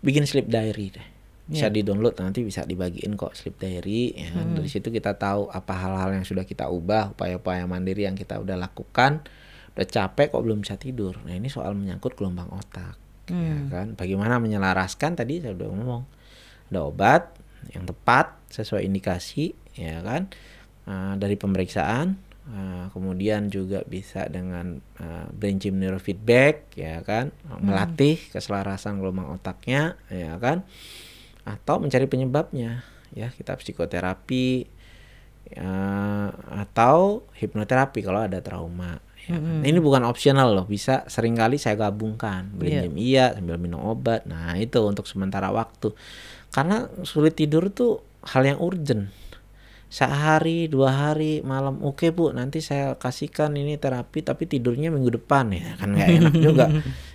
bikin sleep diary deh. Bisa di-download, nanti bisa dibagiin kok sleep diary ya kan. Dari situ kita tahu apa hal-hal yang sudah kita ubah, upaya-upaya mandiri yang kita udah lakukan. Udah capek kok belum bisa tidur. Nah, ini soal menyangkut gelombang otak ya kan. Bagaimana menyelaraskan, tadi saya udah ngomong. Ada obat yang tepat sesuai indikasi ya kan. Dari pemeriksaan, kemudian juga bisa dengan brain-gym neurofeedback ya kan, melatih keselarasan gelombang otaknya ya kan. Atau mencari penyebabnya ya, kita psikoterapi atau hipnoterapi kalau ada trauma ya kan. Ini bukan opsional loh, bisa seringkali saya gabungkan brain gym sambil minum obat. Nah itu untuk sementara waktu, karena sulit tidur tuh hal yang urgent. Sehari 2 hari malam oke Bu, nanti saya kasihkan ini terapi tapi tidurnya minggu depan ya kan, nggak enak juga.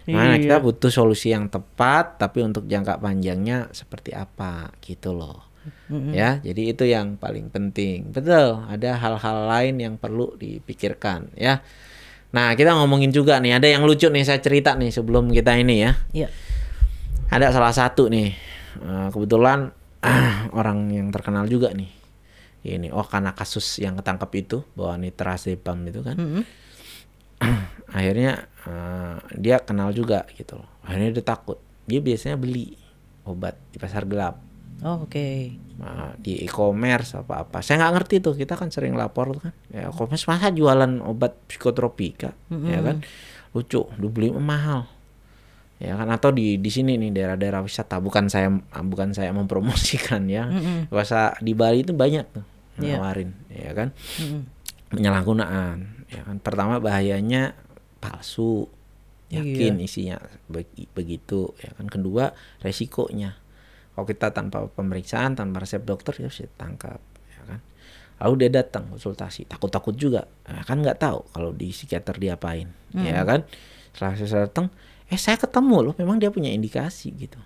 Nah kita butuh solusi yang tepat tapi untuk jangka panjangnya seperti apa gitu loh. Ya jadi itu yang paling penting. Betul, ada hal-hal lain yang perlu dipikirkan ya. Nah kita ngomongin juga nih, ada yang lucu nih, saya cerita nih sebelum kita ini ya. Ada salah satu nih kebetulan orang yang terkenal juga nih. Ini karena kasus yang ketangkep itu bawa nitrazepam itu kan. Akhirnya dia kenal juga gitu loh. Akhirnya dia takut. Dia biasanya beli obat di pasar gelap. Nah, di e-commerce apa-apa. Saya nggak ngerti tuh. Kita kan sering lapor kan. Ya, e-commerce masa jualan obat psikotropika, ya kan? Lucu, dibeli mahal. Ya kan, atau di sini nih daerah-daerah wisata. Bukan saya mempromosikan ya. Wisata di Bali itu banyak tuh nawarin, ya kan? Penyalahgunaan, ya kan? Pertama bahayanya palsu, yakin isinya begitu, ya kan? Kedua resikonya, kalau kita tanpa pemeriksaan, tanpa resep dokter ya harus ditangkap, ya kan? Lalu dia datang konsultasi, takut-takut juga, ya kan nggak tahu kalau di psikiater diapain, ya kan? Setelah saya datang, saya ketemu loh, memang dia punya indikasi gitu.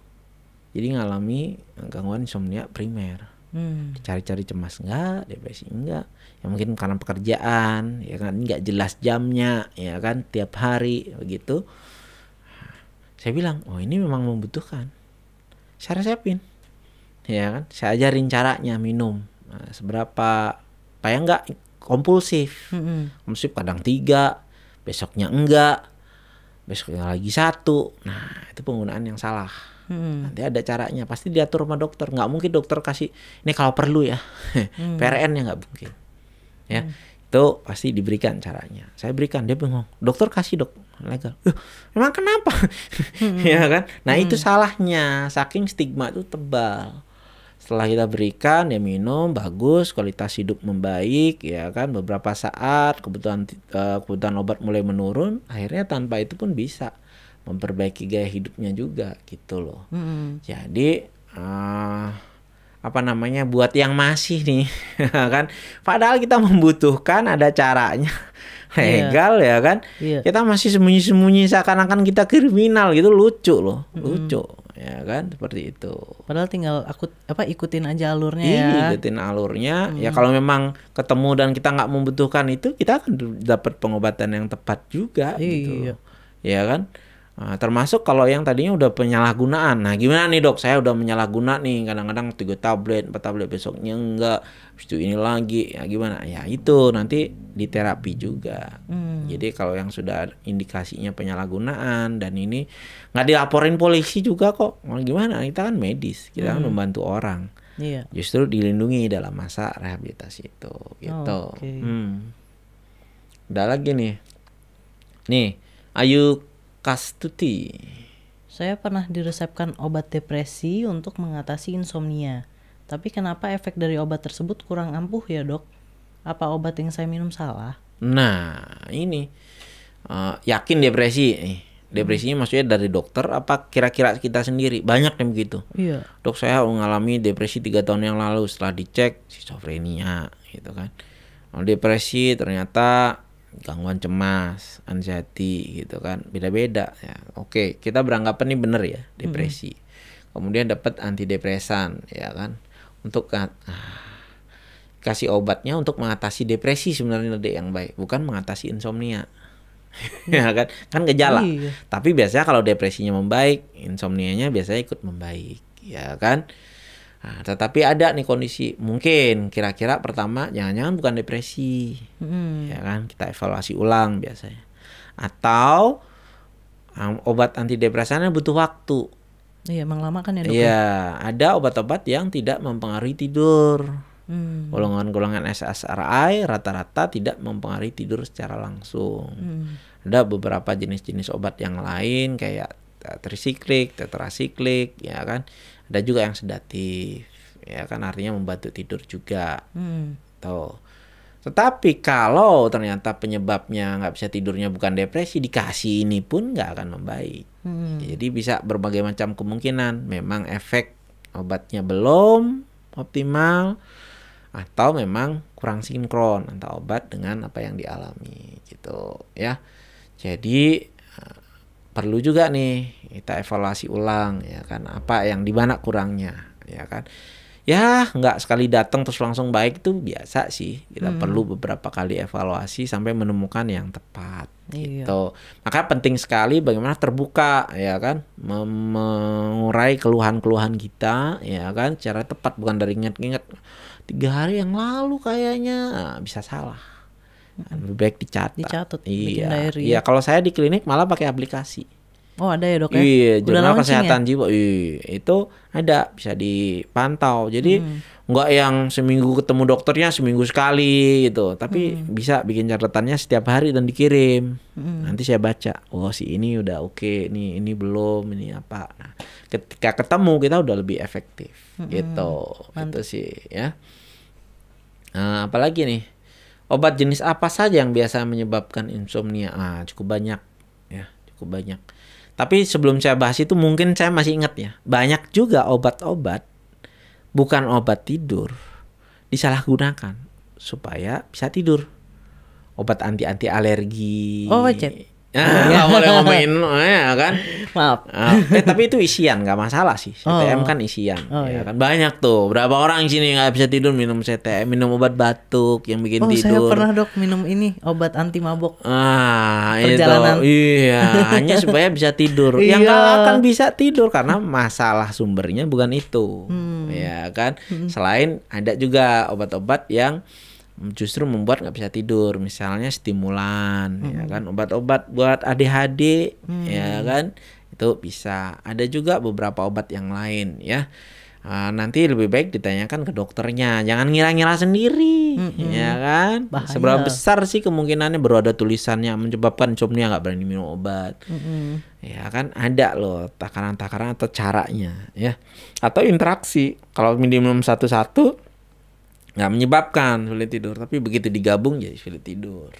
Jadi ngalami gangguan insomnia primer. Dicari-cari cemas enggak, depresi enggak, ya mungkin karena pekerjaan ya kan, enggak jelas jamnya ya kan, tiap hari begitu. Saya bilang ini memang membutuhkan, saya resepin ya kan, saya ajarin caranya minum seberapa supaya enggak kompulsif. Kompulsif kadang 3, besoknya enggak, besoknya lagi 1. Nah itu penggunaan yang salah. Nanti ada caranya, pasti diatur sama dokter. Nggak mungkin dokter kasih ini kalau perlu ya. PRN ya nggak mungkin ya. Itu pasti diberikan caranya. Saya berikan, dia bingung, dokter kasih dok legal. Memang kenapa? Ya kan. Nah itu salahnya, saking stigma itu tebal. Setelah kita berikan, dia minum, bagus, kualitas hidup membaik ya kan. Beberapa saat kebutuhan obat mulai menurun, akhirnya tanpa itu pun bisa memperbaiki gaya hidupnya juga gitu loh. Jadi buat yang masih nih kan, padahal kita membutuhkan, ada caranya legal ya kan. Kita masih sembunyi-sembunyi seakan-akan kita kriminal gitu, lucu loh. Lucu ya kan, seperti itu. Padahal tinggal ikutin aja alurnya ikutin alurnya. Ya kalau memang ketemu dan kita nggak membutuhkan itu, kita akan dapat pengobatan yang tepat juga gitu. Ya kan. Nah, termasuk kalau yang tadinya udah penyalahgunaan. Nah gimana nih dok, saya udah menyalahguna nih, kadang-kadang 3 tablet 4 tablet, besoknya enggak, habis itu ini lagi, ya gimana, ya itu nanti di terapi juga. Jadi kalau yang sudah indikasinya penyalahgunaan dan ini nggak dilaporin polisi juga kok, gimana, kita kan medis, kita kan membantu orang, justru dilindungi dalam masa rehabilitasi itu gitu. Ada lagi nih. Nih, Ayu Kastuti. Saya pernah diresepkan obat depresi untuk mengatasi insomnia. Tapi kenapa efek dari obat tersebut kurang ampuh ya dok? Apa obat yang saya minum salah? Nah, ini yakin depresi nih. Depresinya maksudnya dari dokter apa kira-kira kita sendiri? Banyak yang begitu. Iya. Dok, saya mengalami depresi 3 tahun yang lalu, setelah dicek skizofrenia gitu kan. Depresi ternyata gangguan cemas, anxiety gitu kan. Beda-beda ya. Oke, kita beranggapan ini bener ya, depresi. Kemudian dapat antidepresan ya kan. Untuk kasih obatnya untuk mengatasi depresi sebenarnya Dek, yang baik, bukan mengatasi insomnia. Ya kan gejala. Iya. Tapi biasanya kalau depresinya membaik, insomnianya biasanya ikut membaik, ya kan. Nah, tetapi ada nih kondisi mungkin kira-kira pertama jangan-jangan bukan depresi, ya kan. Kita evaluasi ulang biasanya. Atau obat antidepresannya butuh waktu. Iya, emang lama kan ya dok? Iya, ada obat-obat yang tidak mempengaruhi tidur. Golongan-golongan SSRI rata-rata tidak mempengaruhi tidur secara langsung. Ada beberapa jenis-jenis obat yang lain kayak trisiklik, tetrasiklik, ya kan. Ada juga yang sedatif, ya kan, artinya membantu tidur juga. Tuh. Tetapi kalau ternyata penyebabnya nggak bisa tidurnya bukan depresi, dikasih ini pun nggak akan membaik. Jadi bisa berbagai macam kemungkinan. Memang efek obatnya belum optimal, atau memang kurang sinkron antara obat dengan apa yang dialami gitu ya. Jadi perlu juga nih kita evaluasi ulang ya kan, apa yang di mana kurangnya ya kan. Ya nggak sekali datang terus langsung baik itu biasa sih. Kita perlu beberapa kali evaluasi sampai menemukan yang tepat. Gitu. Maka penting sekali bagaimana terbuka ya kan, mengurai keluhan-keluhan kita ya kan secara tepat, bukan dari ingat-ingat 3 hari yang lalu kayaknya, bisa salah. Lebih baik dicatat. Bikin diary. Iya, kalau saya di klinik malah pakai aplikasi. Oh ada ya dok ya? Iya, Udah jurnal launching kesehatan ya? jiwa. Iya, itu ada, bisa dipantau. Jadi nggak yang seminggu ketemu dokternya seminggu sekali gitu, tapi bisa bikin catatannya setiap hari dan dikirim. Nanti saya baca, oh si ini udah oke, ini belum, ini apa. Nah, ketika ketemu kita udah lebih efektif gitu. Itu sih ya. Nah, apalagi nih, obat jenis apa saja yang biasa menyebabkan insomnia? Cukup banyak ya, cukup banyak. Tapi sebelum saya bahas itu mungkin saya masih ingat ya, banyak juga obat-obat bukan obat tidur disalahgunakan supaya bisa tidur. Obat anti alergi. Oh, Cep. Nggak boleh ngomongin ya kan. Maaf. Tapi itu isian, nggak masalah sih. CTM kan isian, ya kan. Banyak tuh. Berapa orang di sini nggak bisa tidur minum CTM, minum obat batuk yang bikin tidur. Saya pernah dok minum ini obat anti mabok. Perjalanan. Itu. Iya, hanya supaya bisa tidur. Yang nggak akan bisa tidur karena masalah sumbernya bukan itu, ya kan. Selain ada juga obat-obat yang justru membuat nggak bisa tidur, misalnya stimulan, ya kan, obat-obat buat ADHD, ya kan, itu bisa. Ada juga beberapa obat yang lain, ya. Nanti lebih baik ditanyakan ke dokternya, jangan ngira-ngira sendiri, ya kan. Bahaya. Seberapa besar sih kemungkinannya, baru ada tulisannya menyebabkan insomnia nggak berani minum obat, ya kan. Ada loh takaran-takaran atau caranya, ya, atau interaksi. Kalau minum satu-satu nggak menyebabkan sulit tidur, tapi begitu digabung jadi sulit tidur.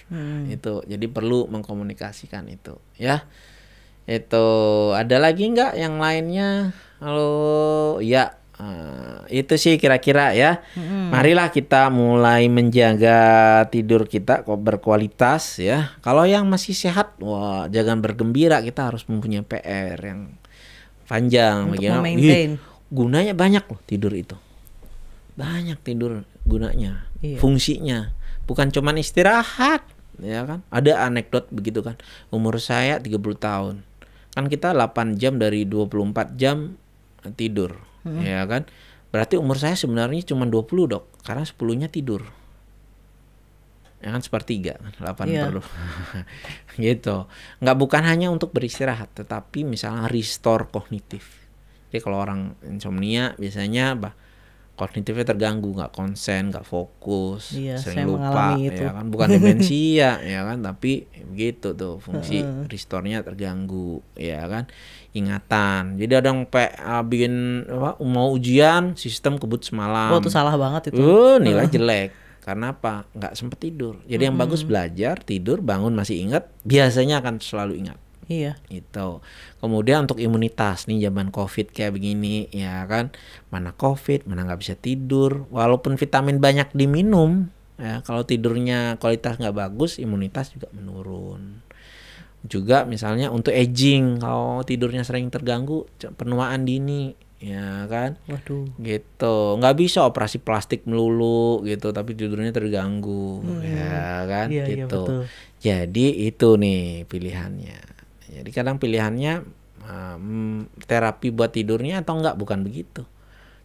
Itu jadi perlu mengkomunikasikan itu, ya. Itu ada lagi nggak yang lainnya? Halo, ya, itu sih kira-kira ya. Marilah kita mulai menjaga tidur kita kok berkualitas ya. Kalau yang masih sehat, wah jangan bergembira, kita harus mempunyai PR yang panjang. Untuk memaintain. Gunanya banyak loh tidur itu. Banyak tidur gunanya, fungsinya, bukan cuman istirahat, ya kan. Ada anekdot begitu kan, umur saya 30 tahun, kan kita 8 jam dari 24 jam tidur, ya kan. Berarti umur saya sebenarnya cuma 20 dok, karena 10-nya tidur, ya kan, sepertiga, 8 per 20. Gitu. Nggak, bukan hanya untuk beristirahat, tetapi misalnya restore kognitif. Jadi kalau orang insomnia biasanya kognitifnya terganggu, nggak konsen, nggak fokus, Iya, sering saya lupa, mengalami itu. ya kan, bukan demensia, ya kan, tapi begitu tuh fungsi restore-nya terganggu, ya kan, ingatan. Jadi ada yang bikin mau ujian, sistem kebut semalam. Oh, itu salah banget itu. Nilai jelek. Karena apa? Nggak sempet tidur. Jadi yang bagus belajar, tidur, bangun masih ingat, biasanya akan selalu ingat. Iya. Itu. Kemudian untuk imunitas nih zaman COVID kayak begini, ya kan, mana COVID, mana nggak bisa tidur, walaupun vitamin banyak diminum, ya kalau tidurnya kualitas nggak bagus, imunitas juga menurun. Juga misalnya untuk aging, kalau tidurnya sering terganggu, penuaan dini, ya kan, Waduh. gitu. Nggak bisa operasi plastik melulu gitu, tapi tidurnya terganggu, ya kan, Iya, iya, gitu. betul. Jadi itu nih pilihannya. Jadi kadang pilihannya terapi buat tidurnya atau enggak, bukan begitu.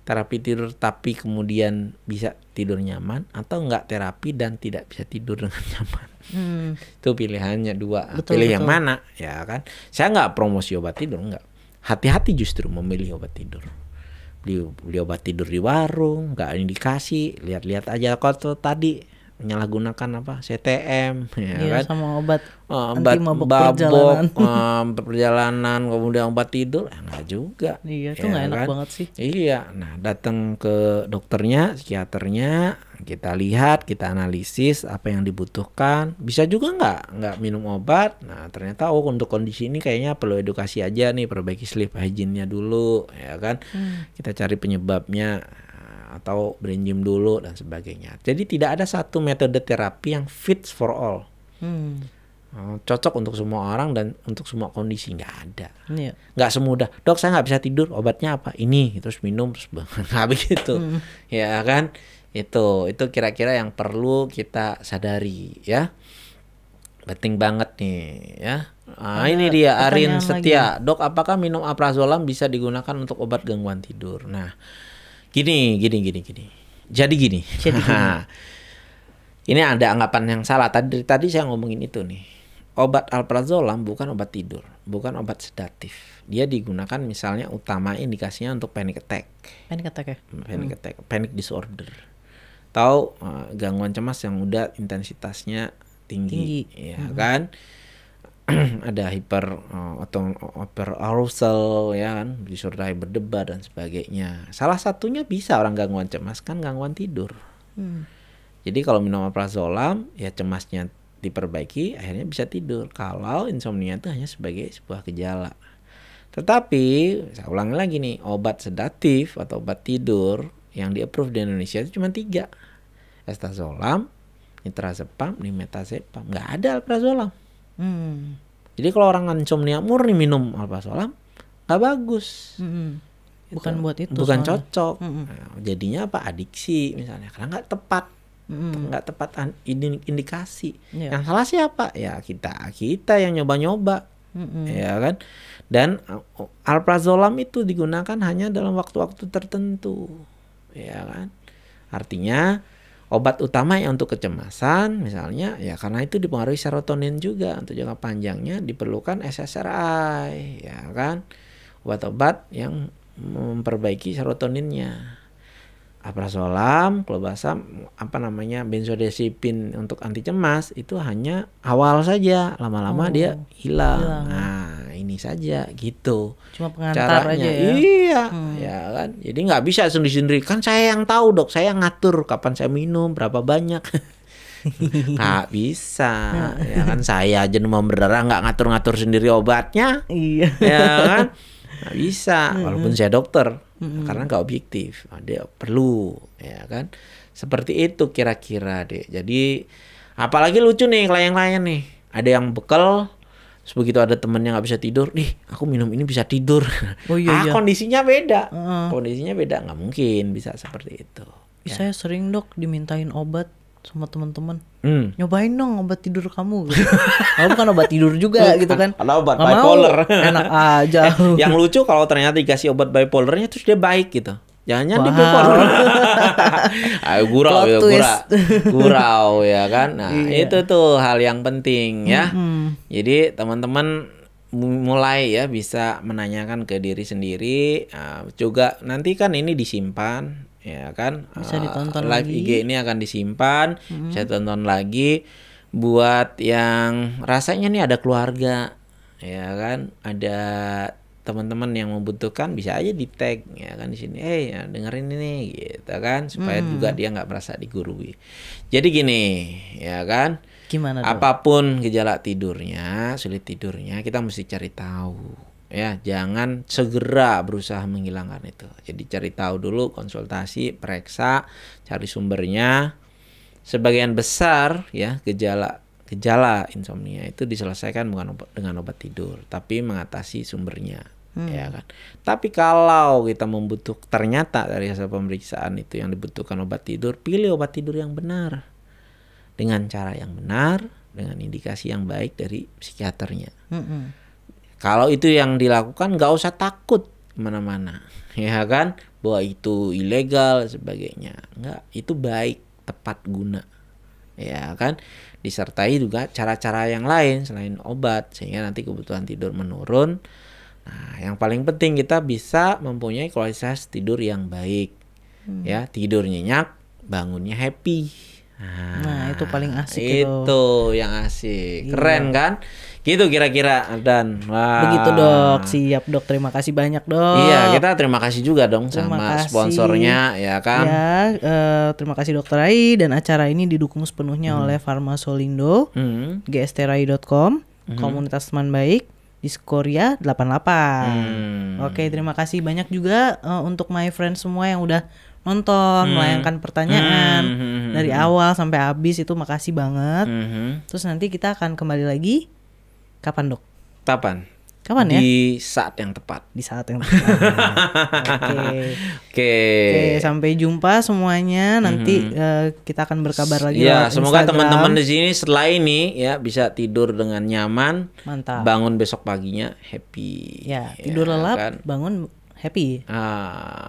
Terapi tidur tapi kemudian bisa tidur nyaman, atau enggak terapi dan tidak bisa tidur dengan nyaman. Itu pilihannya dua. Betul, Pilih betul. yang mana, ya kan? Saya enggak promosi obat tidur, enggak. Hati-hati justru memilih obat tidur. Beli obat tidur di warung, enggak indikasi, lihat-lihat aja kok tadi menyalahgunakan CTM, ya Iya, kan? sama obat Obat anti mabuk babok, perjalanan. perjalanan, kemudian obat tidur, enggak juga. Iya, itu Ya nggak enak kan? banget sih. Iya, nah datang ke dokternya, psikiaternya, kita lihat, kita analisis apa yang dibutuhkan. Bisa juga nggak minum obat. Nah ternyata untuk kondisi ini kayaknya perlu edukasi aja nih, perbaiki sleep hygiene-nya dulu, ya kan. Kita cari penyebabnya, atau brain gym dulu dan sebagainya. Jadi tidak ada satu metode terapi yang fits for all. Cocok untuk semua orang dan untuk semua kondisi, nggak ada. Iya. Nggak semudah, dok saya nggak bisa tidur, obatnya apa? Ini, terus minum, terus nggak begitu, ya kan? Itu kira-kira yang perlu kita sadari, ya. Penting banget nih, ya. Ini dia Arin pertanyaan Setia, dok apakah minum alprazolam bisa digunakan untuk obat gangguan tidur? Nah, gini. Jadi gini. Ini ada anggapan yang salah. Tadi saya ngomongin itu nih. Obat alprazolam bukan obat tidur, bukan obat sedatif. Dia digunakan misalnya utama indikasinya untuk panic attack. Panic attack ya? Panic attack, panic disorder. Tahu gangguan cemas yang udah intensitasnya tinggi. Ya kan? Ada hyper arousal, ya kan, disorder berdebar dan sebagainya. Salah satunya bisa orang gangguan cemas kan gangguan tidur. Jadi kalau minum alprazolam, ya cemasnya diperbaiki, akhirnya bisa tidur. Kalau insomnia itu hanya sebagai sebuah gejala. Tetapi saya ulangi lagi nih, obat sedatif atau obat tidur yang di-approve di Indonesia itu cuma 3. Estazolam, nitrazepam, nimetazepam. Nggak ada alprazolam. Jadi kalau orang insomnia murni minum alprazolam nggak bagus. Bukan buat itu. Bukan soalnya. cocok. Nah, jadinya apa? Adiksi misalnya, karena nggak tepat. Nggak tepat indikasi. Iya. Yang salah siapa? Ya kita yang nyoba-nyoba. Ya kan? Dan alprazolam itu digunakan hanya dalam waktu-waktu tertentu. Ya kan? Artinya obat utama yang untuk kecemasan misalnya, ya karena itu dipengaruhi serotonin juga, untuk jangka panjangnya diperlukan SSRI, ya kan, obat-obat yang memperbaiki serotoninnya. Alprazolam, klobazam, benzodiazepin untuk anti cemas itu hanya awal saja, lama-lama dia hilang. Nah ini saja gitu. Cuma pengantar Caranya. aja ya. Iya, ya kan. Jadi nggak bisa sendiri-sendiri. Kan saya yang tahu dok, saya ngatur kapan saya minum, berapa banyak. Nggak bisa, ya kan. Saya aja demam berdarah nggak ngatur-ngatur sendiri obatnya. Iya. Ya kan. Nggak bisa, walaupun saya dokter, karena nggak objektif. Dia perlu, ya kan. Seperti itu kira-kira deh. Jadi apalagi lucu nih klien-klien nih. Ada yang bekal, terus begitu ada temennya nggak bisa tidur, nih aku minum ini bisa tidur. Oh iya, iya. Kondisinya beda. Kondisinya beda, nggak mungkin bisa seperti itu. Saya sering dok dimintain obat sama teman-teman. Nyobain dong obat tidur kamu gitu. Kamu bukan obat tidur juga gitu kan. Ada obat Nggak bipolar. mau, enak aja. Yang lucu kalau ternyata dikasih obat bipolarnya terus dia baik gitu. Jangan-jangan dia bipolar. Ayo gurau ya, gurau ya kan. Nah, itu tuh hal yang penting ya. Jadi teman-teman mulai ya bisa menanyakan ke diri sendiri. Juga nanti kan ini disimpan ya kan. Bisa ditonton live lagi. IG ini akan disimpan, bisa tonton lagi. Buat yang rasanya nih ada keluarga, ya kan, ada teman-teman yang membutuhkan, bisa aja di tag ya kan di sini, ya, dengerin ini gitu kan, supaya juga dia nggak merasa digurui. Jadi gini, ya kan, Gimana dok? apapun gejala tidurnya, sulit tidurnya, kita mesti cari tahu. Ya, jangan segera berusaha menghilangkan itu. Jadi cari tahu dulu, konsultasi, periksa, cari sumbernya. Sebagian besar ya gejala insomnia itu diselesaikan bukan dengan obat tidur, tapi mengatasi sumbernya, ya kan. Tapi kalau kita ternyata dari hasil pemeriksaan itu yang dibutuhkan obat tidur, pilih obat tidur yang benar, dengan cara yang benar, dengan indikasi yang baik dari psikiaternya. Kalau itu yang dilakukan, nggak usah takut kemana-mana, ya kan, bahwa itu ilegal sebagainya. Nggak, itu baik, tepat guna, ya kan, disertai juga cara-cara yang lain selain obat sehingga nanti kebutuhan tidur menurun. Nah, yang paling penting kita bisa mempunyai kualitas tidur yang baik, ya, tidur nyenyak, bangunnya happy. Nah, itu paling asik itu yang asik, keren kan? Gitu kira-kira, dan begitu dok. Siap dok, terima kasih banyak dok. Iya, kita terima kasih juga dong sama sponsornya, ya kan. Ya, terima kasih Dokter Rai, dan acara ini didukung sepenuhnya oleh Farmasolindo, gstrai.com, Komunitas Teman Baik, Diskoria 88. Oke, terima kasih banyak juga untuk my friend semua yang udah nonton, melayangkan pertanyaan dari awal sampai habis, itu makasih banget. Terus nanti kita akan kembali lagi. Kapan dok? Kapan ya? Di saat yang tepat. Di saat yang tepat. Oke, sampai jumpa semuanya. Nanti kita akan berkabar lagi. Ya, semoga Instagram. teman-teman di sini setelah ini ya bisa tidur dengan nyaman. Mantap. Bangun besok paginya happy. Ya, tidur lelap, kan? Bangun happy.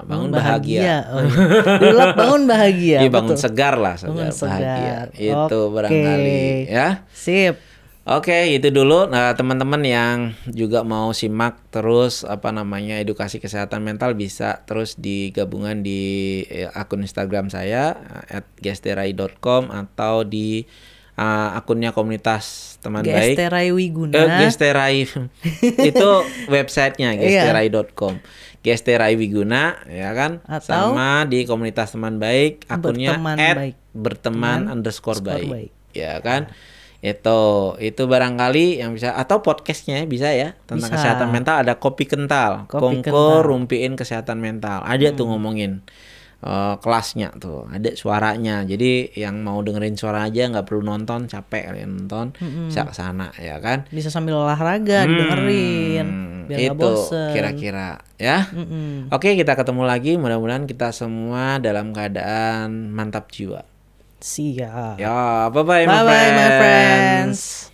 Bangun bahagia. Oh, iya. Tidur lelap, bangun bahagia. Iya, bangun betul. segar lah, Bangun bahagia. segar. Itu barangkali ya. Sip. Oke, itu dulu. Nah, teman-teman yang juga mau simak terus edukasi kesehatan mental, bisa terus digabungan di akun Instagram saya @gesterai.com atau di akunnya Komunitas Teman Baik. Gesterai Wiguna. Gesterai itu websitenya gesterai.com. Gesterai Wiguna, ya kan? Atau sama di Komunitas Teman Baik akunnya @berteman_baik. Ya kan? Itu barangkali yang bisa, atau podcastnya bisa ya, tentang kesehatan mental. Ada Kopi Kental, Kongko Rumpiin Kesehatan Mental, ada tuh ngomongin kelasnya tuh, ada suaranya. Jadi yang mau dengerin suara aja, nggak perlu nonton, capek kalian nonton, bisa kesana, ya kan, bisa sambil olahraga dengerin biar nggak bosen. Kira-kira ya. Oke, kita ketemu lagi, mudah-mudahan kita semua dalam keadaan mantap jiwa. Siap. Ya, bye-bye my friends.